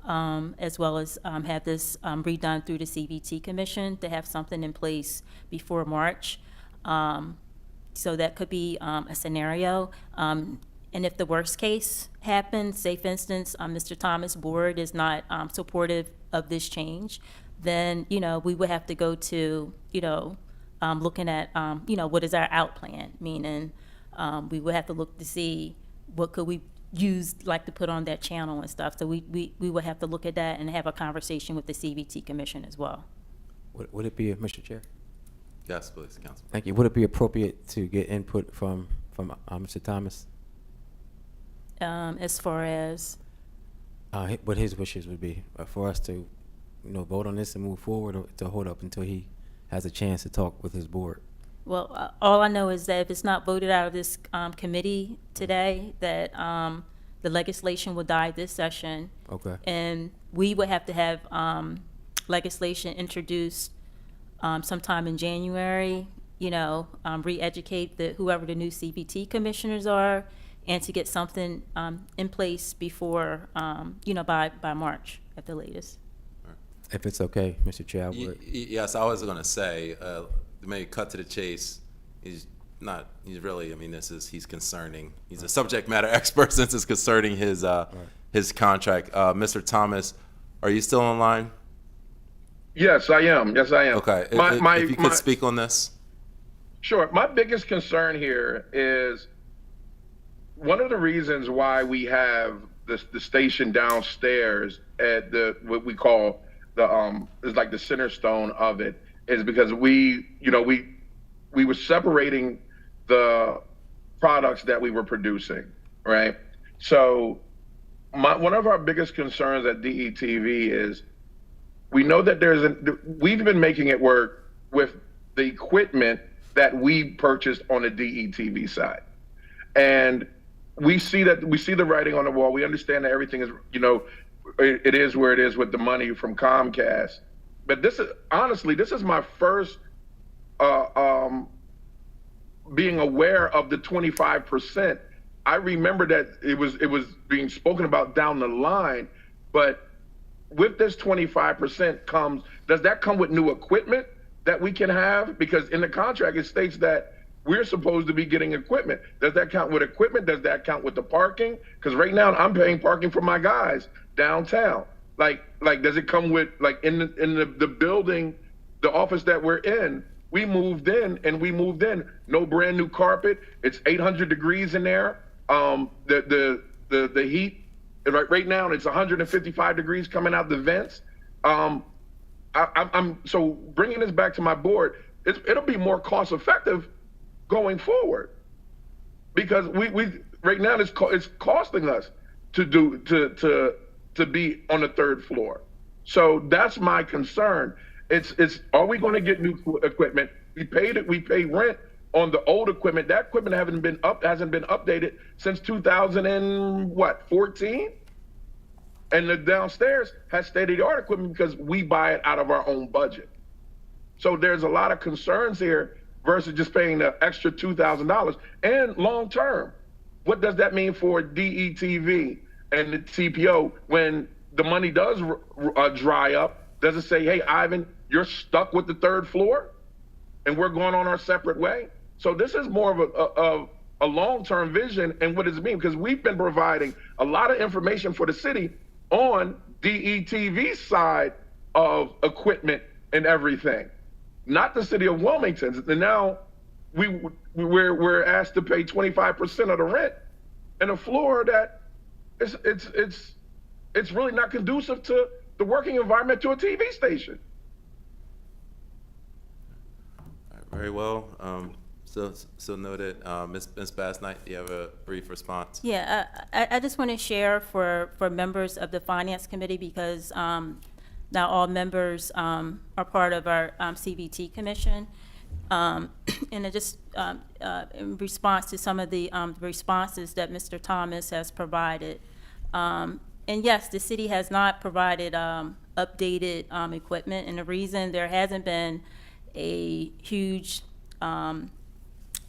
as well as have this redone through the CBT Commission to have something in place before March. So that could be a scenario. And if the worst case happens, say for instance, Mr. Thomas' board is not supportive of this change, then, we would have to go to, looking at, what is our out plan? Meaning, we would have to look to see what could we use, to put on that channel and stuff. So we would have to look at that and have a conversation with the CBT Commission as well. Would it be, Mr. Chair? Yes, please, Council. Thank you. Would it be appropriate to get input from Mr. Thomas? As far as? What his wishes would be for us to, vote on this and move forward, or to hold up until he has a chance to talk with his board. Well, all I know is that if it's not voted out of this committee today, that the legislation will die this session. Okay. And we would have to have legislation introduced sometime in January, re-educate whoever the new CBT commissioners are, and to get something in place before, by March at the latest. If it's okay, Mr. Chair, I would. Yes, I was gonna say, maybe cut to the chase. He's really, he's concerning. He's a subject matter expert since it's concerning his contract. Mr. Thomas, are you still online? Yes, I am. Okay, if you could speak on this. Sure. My biggest concern here is one of the reasons why we have the station downstairs at what we call is like the center stone of it, is because we were separating the products that we were producing, right? So one of our biggest concerns at DETV is we know that we've been making it work with the equipment that we purchased on the DETV side. And we see the writing on the wall. We understand that everything is, it is where it is with the money from Comcast. But this is my first being aware of the 25%. I remember that it was being spoken about down the line, but with this 25% does that come with new equipment that we can have? Because in the contract, it states that we're supposed to be getting equipment. Does that count with equipment? Does that count with the parking? Because right now I'm paying parking for my guys downtown. Like does it come with, like, in the building, the office that we're in? We moved in. No brand new carpet. It's 800 degrees in there. The heat, right now it's 155 degrees coming out the vents. So bringing this back to my board, it'll be more cost effective going forward, because we right now it's costing us to be on the third floor. So that's my concern. It's are we going to get new equipment? We pay rent on the old equipment. That equipment hasn't been updated since 2014. And the downstairs has state-of-the-art equipment because we buy it out of our own budget. So there's a lot of concerns here versus just paying the extra $2,000. And long term, what does that mean for DETV and the TPO when the money does dry up? Does it say, hey, Ivan, you're stuck with the third floor and we're going on our separate way? So this is more of a long-term vision and what does it mean? Because we've been providing a lot of information for the city on DETV's side of equipment and everything, not the city of Wilmington. And now we're asked to pay 25% of the rent in a floor that it's really not conducive to the working environment to a TV station. All right, very well. So noted. Ms. Bass Knight, do you have a brief response? Yeah, I just want to share for members of the Finance Committee, because now all members are part of our CBT Commission. And it just in response to some of the responses that Mr. Thomas has provided. And yes, the city has not provided updated equipment, and the reason there hasn't been a huge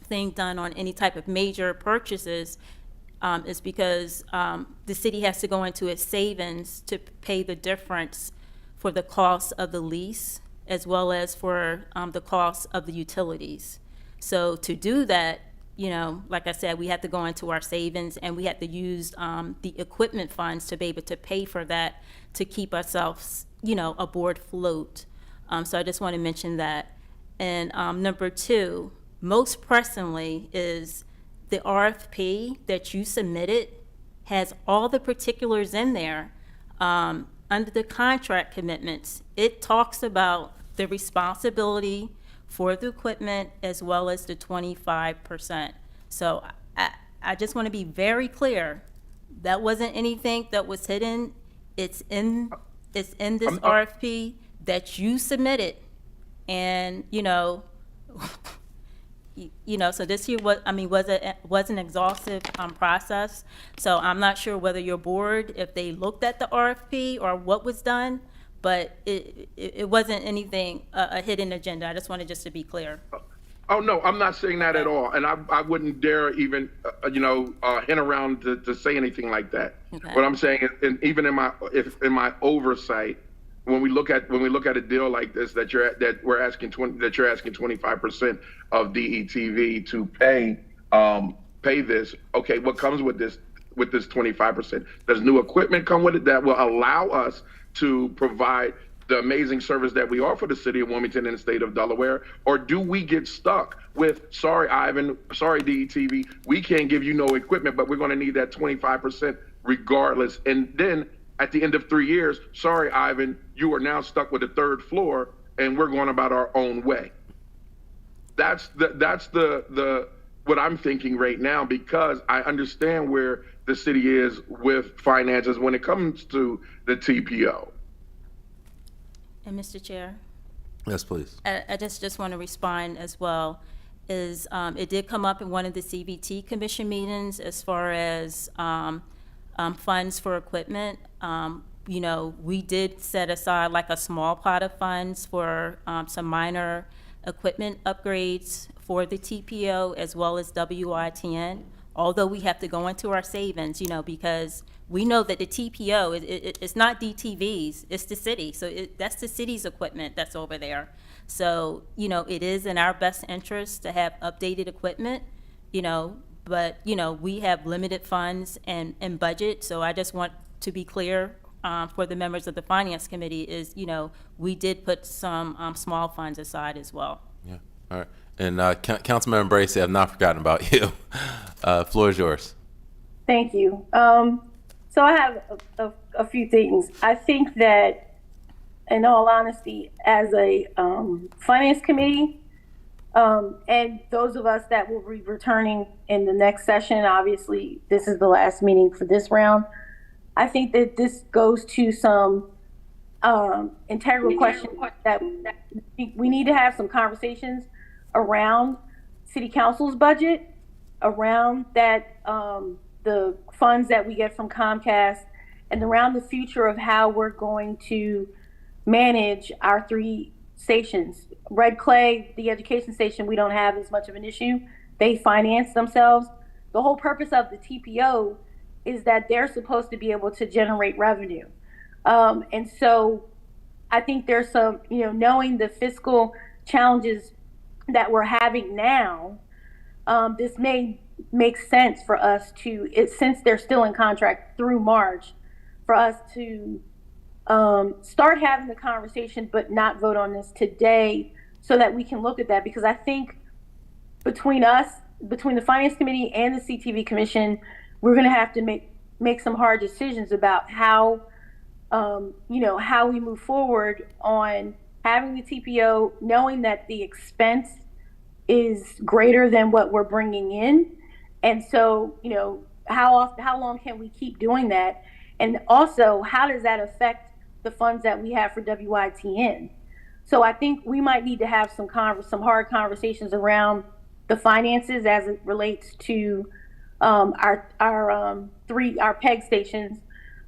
thing done on any type of major purchases is because the city has to go into its savings to pay the difference for the cost of the lease as well as for the cost of the utilities. So to do that, like I said, we have to go into our savings and we have to use the equipment funds to be able to pay for that to keep ourselves, aboard float. So I just want to mention that. And number two, most pressingly, is the RFP that you submitted has all the particulars in there under the contract commitments. It talks about the responsibility for the equipment as well as the 25%. So I just want to be very clear. That wasn't anything that was hidden. It's in this RFP that you submitted. And, you know, so this year was, I mean, was an exhaustive, process. So I'm not sure whether your board, if they looked at the RFP or what was done, but it wasn't anything, a hidden agenda. I just wanted just to be clear. Oh, no, I'm not saying that at all. And I wouldn't dare even, hint around to say anything like that. Okay. What I'm saying is, and even in my oversight, when we look at a deal like this, that you're asking 25% of DETV to pay this. Okay, what comes with this 25%? Does new equipment come with it that will allow us to provide the amazing service that we offer the city of Wilmington and the state of Delaware? Or do we get stuck with, sorry, Ivan, sorry, DETV, we can't give you no equipment, but we're going to need that 25% regardless. And then at the end of 3 years, sorry, Ivan, you are now stuck with the third floor and we're going about our own way. That's the what I'm thinking right now, because I understand where the city is with finances when it comes to the TPO. And Mr. Chair? Yes, please. I just want to respond as well, is it did come up in one of the CBT commission meetings as far as funds for equipment. You know, we did set aside like a small pot of funds for some minor equipment upgrades for the TPO as well as WITN, although we have to go into our savings, you know, because we know that the TPO, it's not DTV's, it's the city. So that's the city's equipment that's over there. So, you know, it is in our best interest to have updated equipment, you know, but, you know, we have limited funds and budget. So I just want to be clear for the members of the Finance Committee is, you know, we did put some small funds aside as well. Yeah. All right. And Councilmember Bracy, I've not forgotten about you. Floor is yours. Thank you. So I have a few things. I think that, in all honesty, as a Finance Committee, and those of us that will be returning in the next session, obviously this is the last meeting for this round, I think that this goes to some integral questions that we need to have some conversations around City Council's budget, around that the funds that we get from Comcast, and around the future of how we're going to manage our 3 stations. Red Clay, the education station, we don't have as much of an issue. They finance themselves. The whole purpose of the TPO is that they're supposed to be able to generate revenue. And so I think there's some, you know, knowing the fiscal challenges that we're having now, this may make sense for us to, since they're still in contract through March, for us to start having the conversation but not vote on this today so that we can look at that. Because I think between the Finance Committee and the CTV Commission, we're going to have to make some hard decisions about how, how we move forward on having the TPO, knowing that the expense is greater than what we're bringing in. And so, you know, how long can we keep doing that? And also, how does that affect the funds that we have for WITN? So I think we might need to have some hard conversations around the finances as it relates to our PEG stations.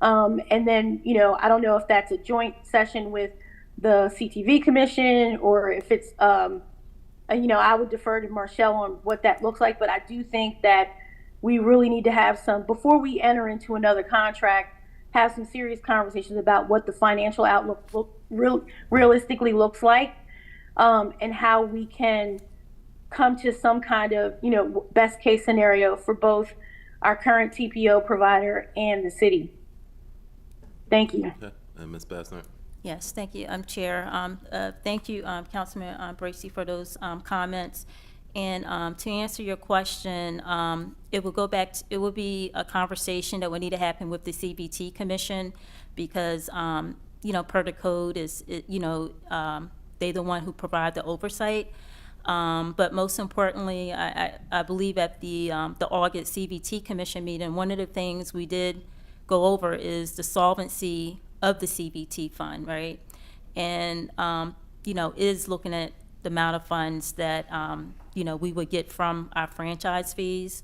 And then, you know, I don't know if that's a joint session with the CTV Commission or if it's, I would defer to Marshall on what that looks like. But I do think that we really need to have before we enter into another contract, have some serious conversations about what the financial outlook realistically looks like, and how we can come to some kind of, best case scenario for both our current TPO provider and the city. Thank you. Okay. And Ms. Bassner? Yes, thank you, Chair. Thank you, Councilman Bracy, for those comments. And to answer your question, it will be a conversation that will need to happen with the CBT Commission because, per the code they're the one who provide the oversight. But most importantly, I believe at the August CBT Commission meeting, one of the things we did go over is the solvency of the CBT fund, right? And, is looking at the amount of funds that, you know, we would get from our franchise fees,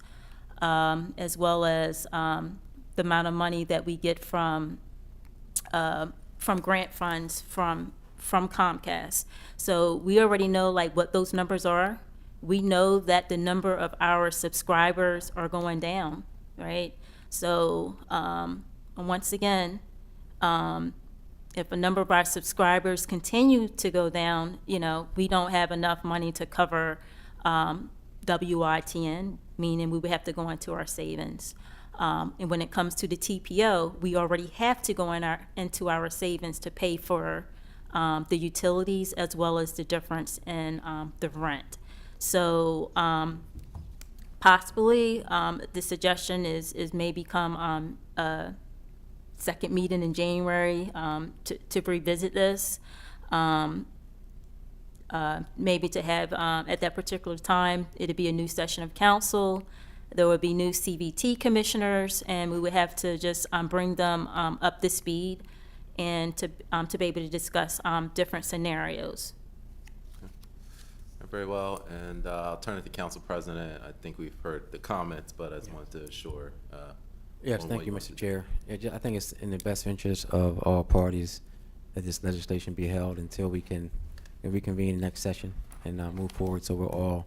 as well as the amount of money that we get from grant funds from Comcast. So we already know like what those numbers are. We know that the number of our subscribers are going down, right? So once again, if a number of our subscribers continue to go down, you know, we don't have enough money to cover WITN, meaning we would have to go into our savings. And when it comes to the TPO, we already have to go into our savings to pay for the utilities as well as the difference in the rent. So possibly the suggestion is maybe come a second meeting in January to revisit this. Maybe to have at that particular time, it'd be a new session of council. There would be new CVT commissioners, and we would have to just bring them up to speed and to be able to discuss different scenarios. Very well, and I'll turn it to Council President. I think we've heard the comments, but I just wanted to assure. Yes, on thank what you, want Mr. to do. Chair. I think it's in the best interest of all parties that this legislation be held until we can reconvene the next session and move forward. So we're all,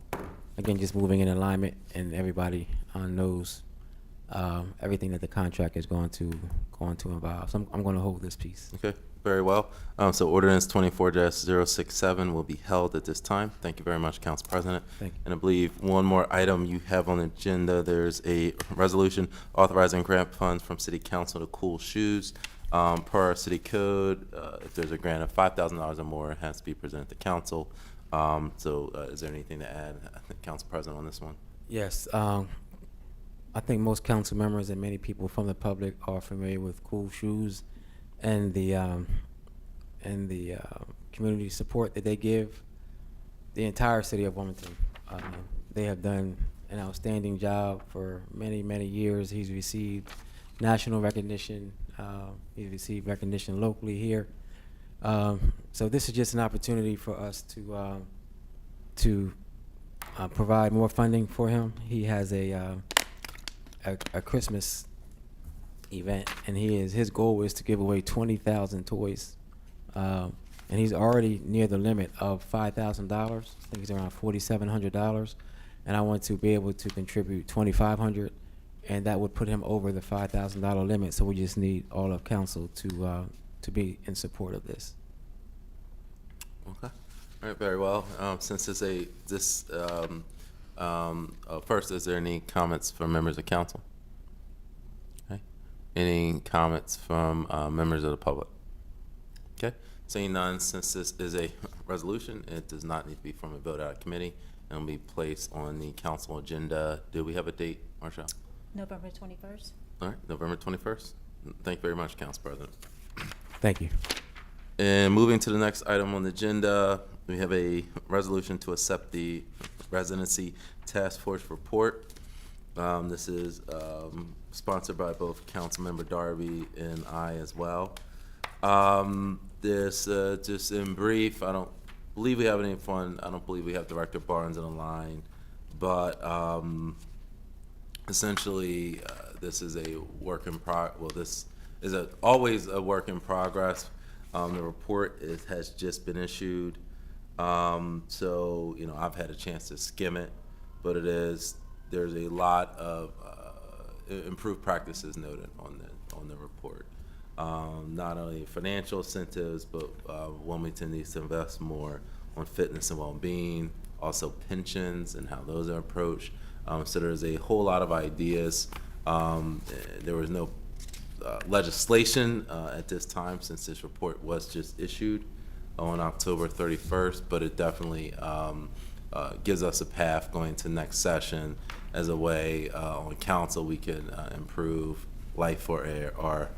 again, just moving in alignment, and everybody knows everything that the contract is going to involve. So I'm going to hold this piece. Okay, very well. So ordinance 24-067 will be held at this time. Thank you very much, Council President. Thank you. And I believe one more item you have on the agenda, there's a resolution authorizing grant funds from City Council to Cool Shoes. Per our city code, if there's a grant of $5,000 or more, it has to be presented to council. Is there anything to add, Council President, on this one? Yes, I think most council members and many people from the public are familiar with Cool Shoes and the community support that they give the entire city of Wilmington. They have done an outstanding job for many, many years. He's received national recognition. He's received recognition locally here. So this is just an opportunity for us to provide more funding for him. He has a Christmas event, and his goal is to give away 20,000 toys. And he's already near the limit of $5,000. I think he's around $4,700. And I want to be able to contribute $2,500, and that would put him over the $5,000 limit. So we just need all of council to be in support of this. Okay. All right, very well. Since first, is there any comments from members of council? Okay. Any comments from members of the public? Okay. Seeing none, since this is a resolution, it does not need to be from a vote out of committee and will be placed on the council agenda. Do we have a date, Marshall? November 21st. All right, November 21st. Thank you very much, Council President. Thank you. And moving to the next item on the agenda, we have a resolution to accept the Residency Task Force report. This is sponsored by both Councilmember Darby and I as well. Just in brief, I don't believe we have any fun. I don't believe we have Director Barnes on the line, but essentially, this is a work in this is always a work in progress. The report has just been issued, so I've had a chance to skim it, but there's a lot of improved practices noted on the report. Not only financial incentives, but Wilmington needs to invest more on fitness and well-being, also pensions and how those are approached. So there's a whole lot of ideas. There was no legislation at this time, since this report was just issued on October 31st, but it definitely gives us a path going to next session as a way on council we can improve life for our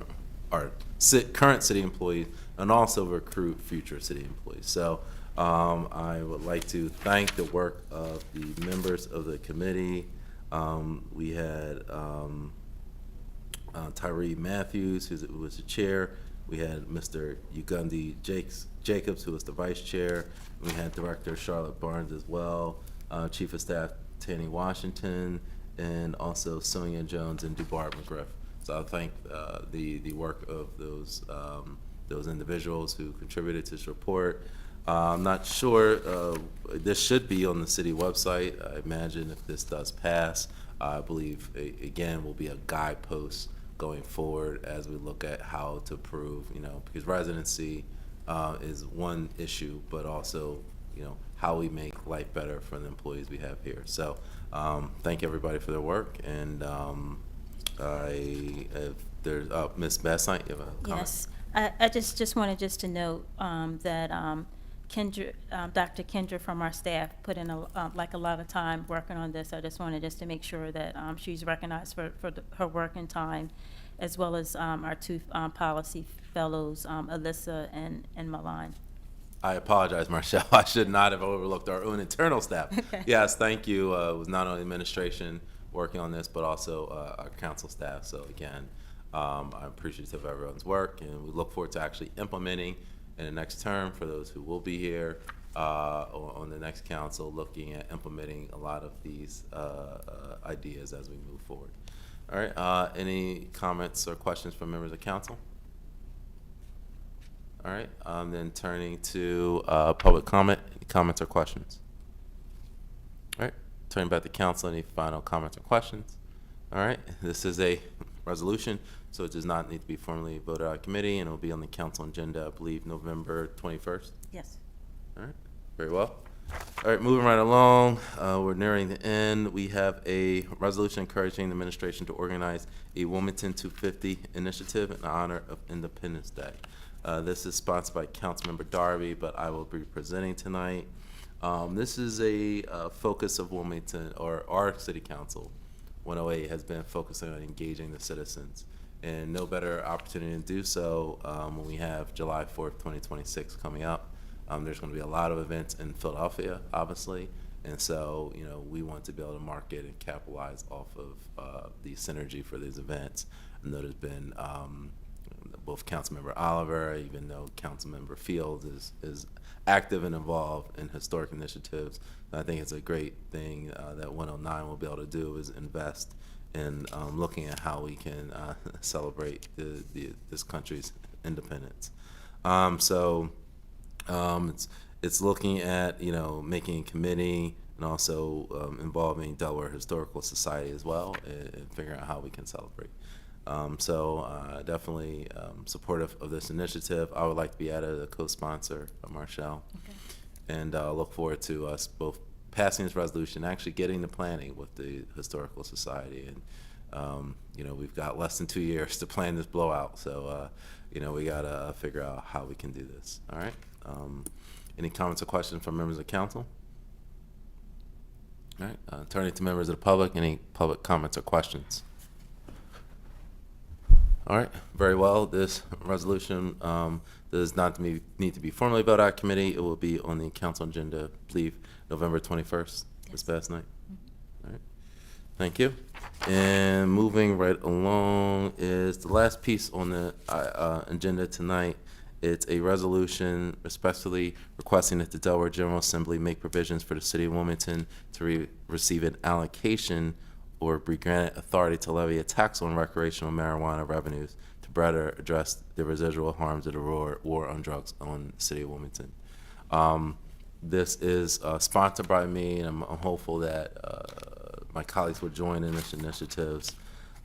current city employees and also recruit future city employees. So I would like to thank the work of the members of the committee. We had Tyree Matthews, who was the chair. We had Mr. Ugundi Jakes, Jacobs, who was the vice chair. We had Director Charlotte Barnes as well, Chief of Staff Tanny Washington, and also Sonia Jones and DuBart McGriff. So I thank the work of those individuals who contributed to this report. I'm not sure, this should be on the city website. I imagine if this does pass, I believe, again, will be a guidepost going forward as we look at how to prove, because residency is one issue, but also, how we make life better for the employees we have here. So thank everybody for their work, and Ms. Bassnight, you have a comment? Yes, I just wanted to note that Kendra, Dr. Kendra from our staff put in a lot of time working on this. I just wanted to make sure that she's recognized for her work and time, as well as our two policy fellows, Alyssa and Milan. I apologize, Marshall. I should not have overlooked our own internal staff. Okay. Yes, thank you. It was not only administration working on this, but also our council staff. So again, I'm appreciative of everyone's work, and we look forward to actually implementing in the next term for those who will be here on the next council, looking at implementing a lot of these ideas as we move forward. All right, any comments or questions from members of council? All right, then turning to public comment. Any comments or questions? All right, turning back to council. Any final comments or questions? All right, this is a resolution, so it does not need to be formally voted out of committee, and it will be on the council agenda, I believe, November 21st. Yes. All right, very well. All right, moving right along, we're nearing the end. We have a resolution encouraging the administration to organize a Wilmington 250 initiative in honor of Independence Day. This is sponsored by Councilmember Darby, but I will be presenting tonight. This is a focus of Wilmington, or our city council, 108, has been focusing on engaging the citizens. And no better opportunity to do so when we have July 4th, 2026 coming up. There's going to be a lot of events in Philadelphia, obviously. And so, we want to be able to market and capitalize off of the synergy for these events. I know there's been both Councilmember Oliver, even though Councilmember Fields is active and involved in historic initiatives. And I think it's a great thing that 109 will be able to do is invest in looking at how we can celebrate this country's independence. It's looking at making a committee and also involving Delaware Historical Society as well, and figuring out how we can celebrate. Definitely supportive of this initiative. I would like to be added as a co-sponsor, Marshall. Okay. And look forward to us both passing this resolution, actually getting the planning with the Historical Society. And, we've got less than 2 years to plan this blowout. So, we got to figure out how we can do this. All right. Any comments or questions from members of council? All right. Turning to members of the public, any public comments or questions? All right, very well. This resolution does not need to be formally voted out of committee. It will be on the council agenda, I believe, November 21st, this past night. All right, thank you. And moving right along is the last piece on the agenda tonight. It's a resolution respectfully requesting that the Delaware General Assembly make provisions for the city of Wilmington to receive an allocation or be granted authority to levy a tax on recreational marijuana revenues to better address the residual harms of the war on drugs on the city of Wilmington. This is sponsored by me, and I'm hopeful that my colleagues will join in this initiatives.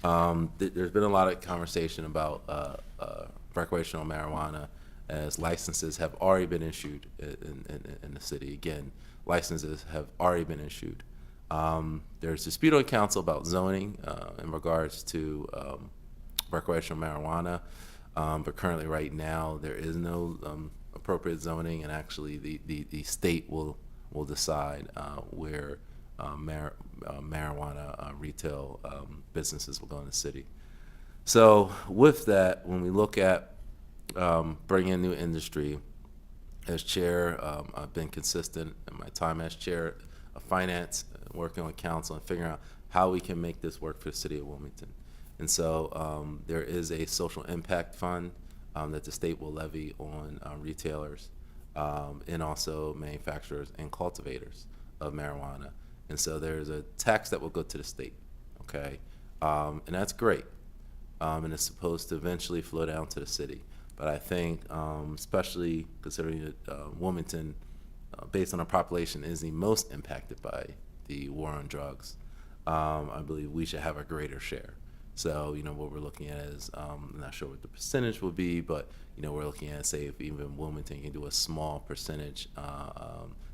There's been a lot of conversation about recreational marijuana, as licenses have already been issued in the city. Again, licenses have already been issued. There's dispute on council about zoning in regards to recreational marijuana, but currently right now there is no appropriate zoning, and actually the state will decide where marijuana retail businesses will go in the city. So with that, when we look at bringing in new industry, as chair, I've been consistent in my time as chair of finance, working with council and figuring out how we can make this work for the city of Wilmington. And so there is a social impact fund that the state will levy on retailers. and also manufacturers and cultivators of marijuana. And so there's a tax that will go to the state, okay? And that's great. And it's supposed to eventually flow down to the city. But I think, especially considering that Wilmington, based on our population, is the most impacted by the war on drugs, I believe we should have a greater share. So, what we're looking at is, I'm not sure what the percentage will be, but, we're looking at, say, if even Wilmington can do a small percentage,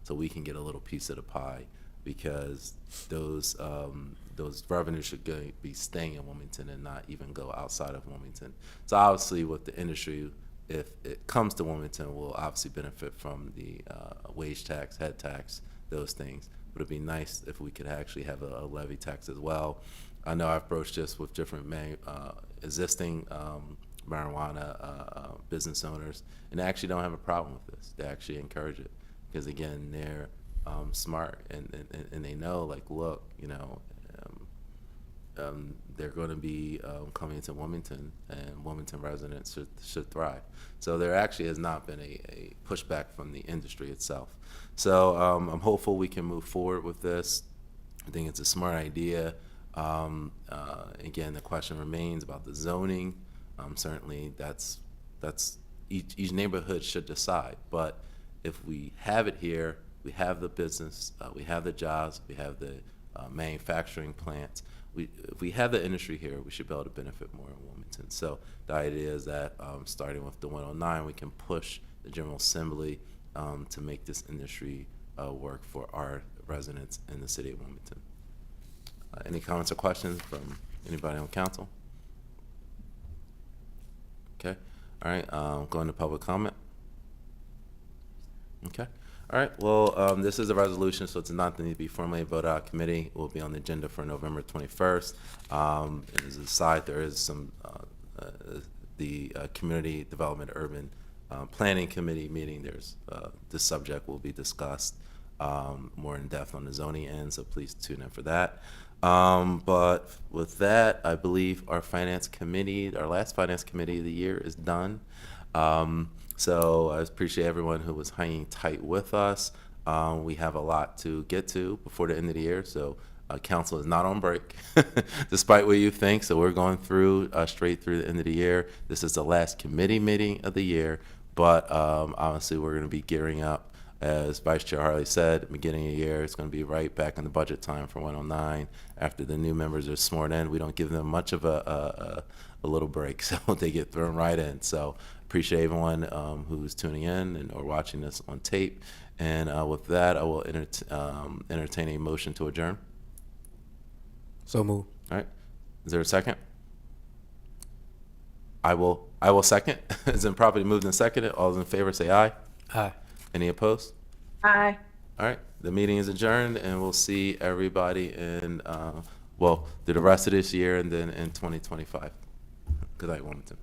so we can get a little piece of the pie, because those revenues should be staying in Wilmington and not even go outside of Wilmington. So obviously with the industry, if it comes to Wilmington, will obviously benefit from the wage tax, head tax, those things. But it'd be nice if we could actually have a levy tax as well. I know I've broached this with different existing marijuana business owners, and they actually don't have a problem with this. They actually encourage it because, again, they're smart and they know, like, look, they're going to be coming to Wilmington, and Wilmington residents should thrive. So there actually has not been a pushback from the industry itself. So I'm hopeful we can move forward with this. I think it's a smart idea. Again, the question remains about the zoning. Certainly, that's each neighborhood should decide. But if we have it here, we have the business, we have the jobs, we have the manufacturing plants. If we have the industry here, we should be able to benefit more in Wilmington. So the idea is that starting with the 109, we can push the General Assembly to make this industry work for our residents in the city of Wilmington. Any comments or questions from anybody on council? Okay. All right. Going to public comment. Okay. All right. Well, this is a resolution, so it's not to need to be formally voted out of committee. It will be on the agenda for November 21st. As a side, there is some the Community Development Urban Planning Committee meeting. There's this subject will be discussed more in depth on the zoning end, so please tune in for that. But with that, I believe our finance committee, our last finance committee of the year is done. So I appreciate everyone who was hanging tight with us. We have a lot to get to before the end of the year, so council is not on break, despite what you think. So we're going through straight through the end of the year. This is the last committee meeting of the year, but obviously we're going to be gearing up. As Vice Chair Harley said, beginning of the year, it's going to be right back in the budget time for 109. After the new members are sworn in, we don't give them much of a little break, so they get thrown right in. So appreciate everyone who's tuning in and or watching this on tape. And with that, I will entertain a motion to adjourn. So move. All right. Is there a second? I will second. It's been properly moved and seconded. All those in favor say aye. Aye. Any opposed? Aye. All right, the meeting is adjourned, and we'll see everybody in, through the rest of this year and then in 2025. Good night, Wilmington.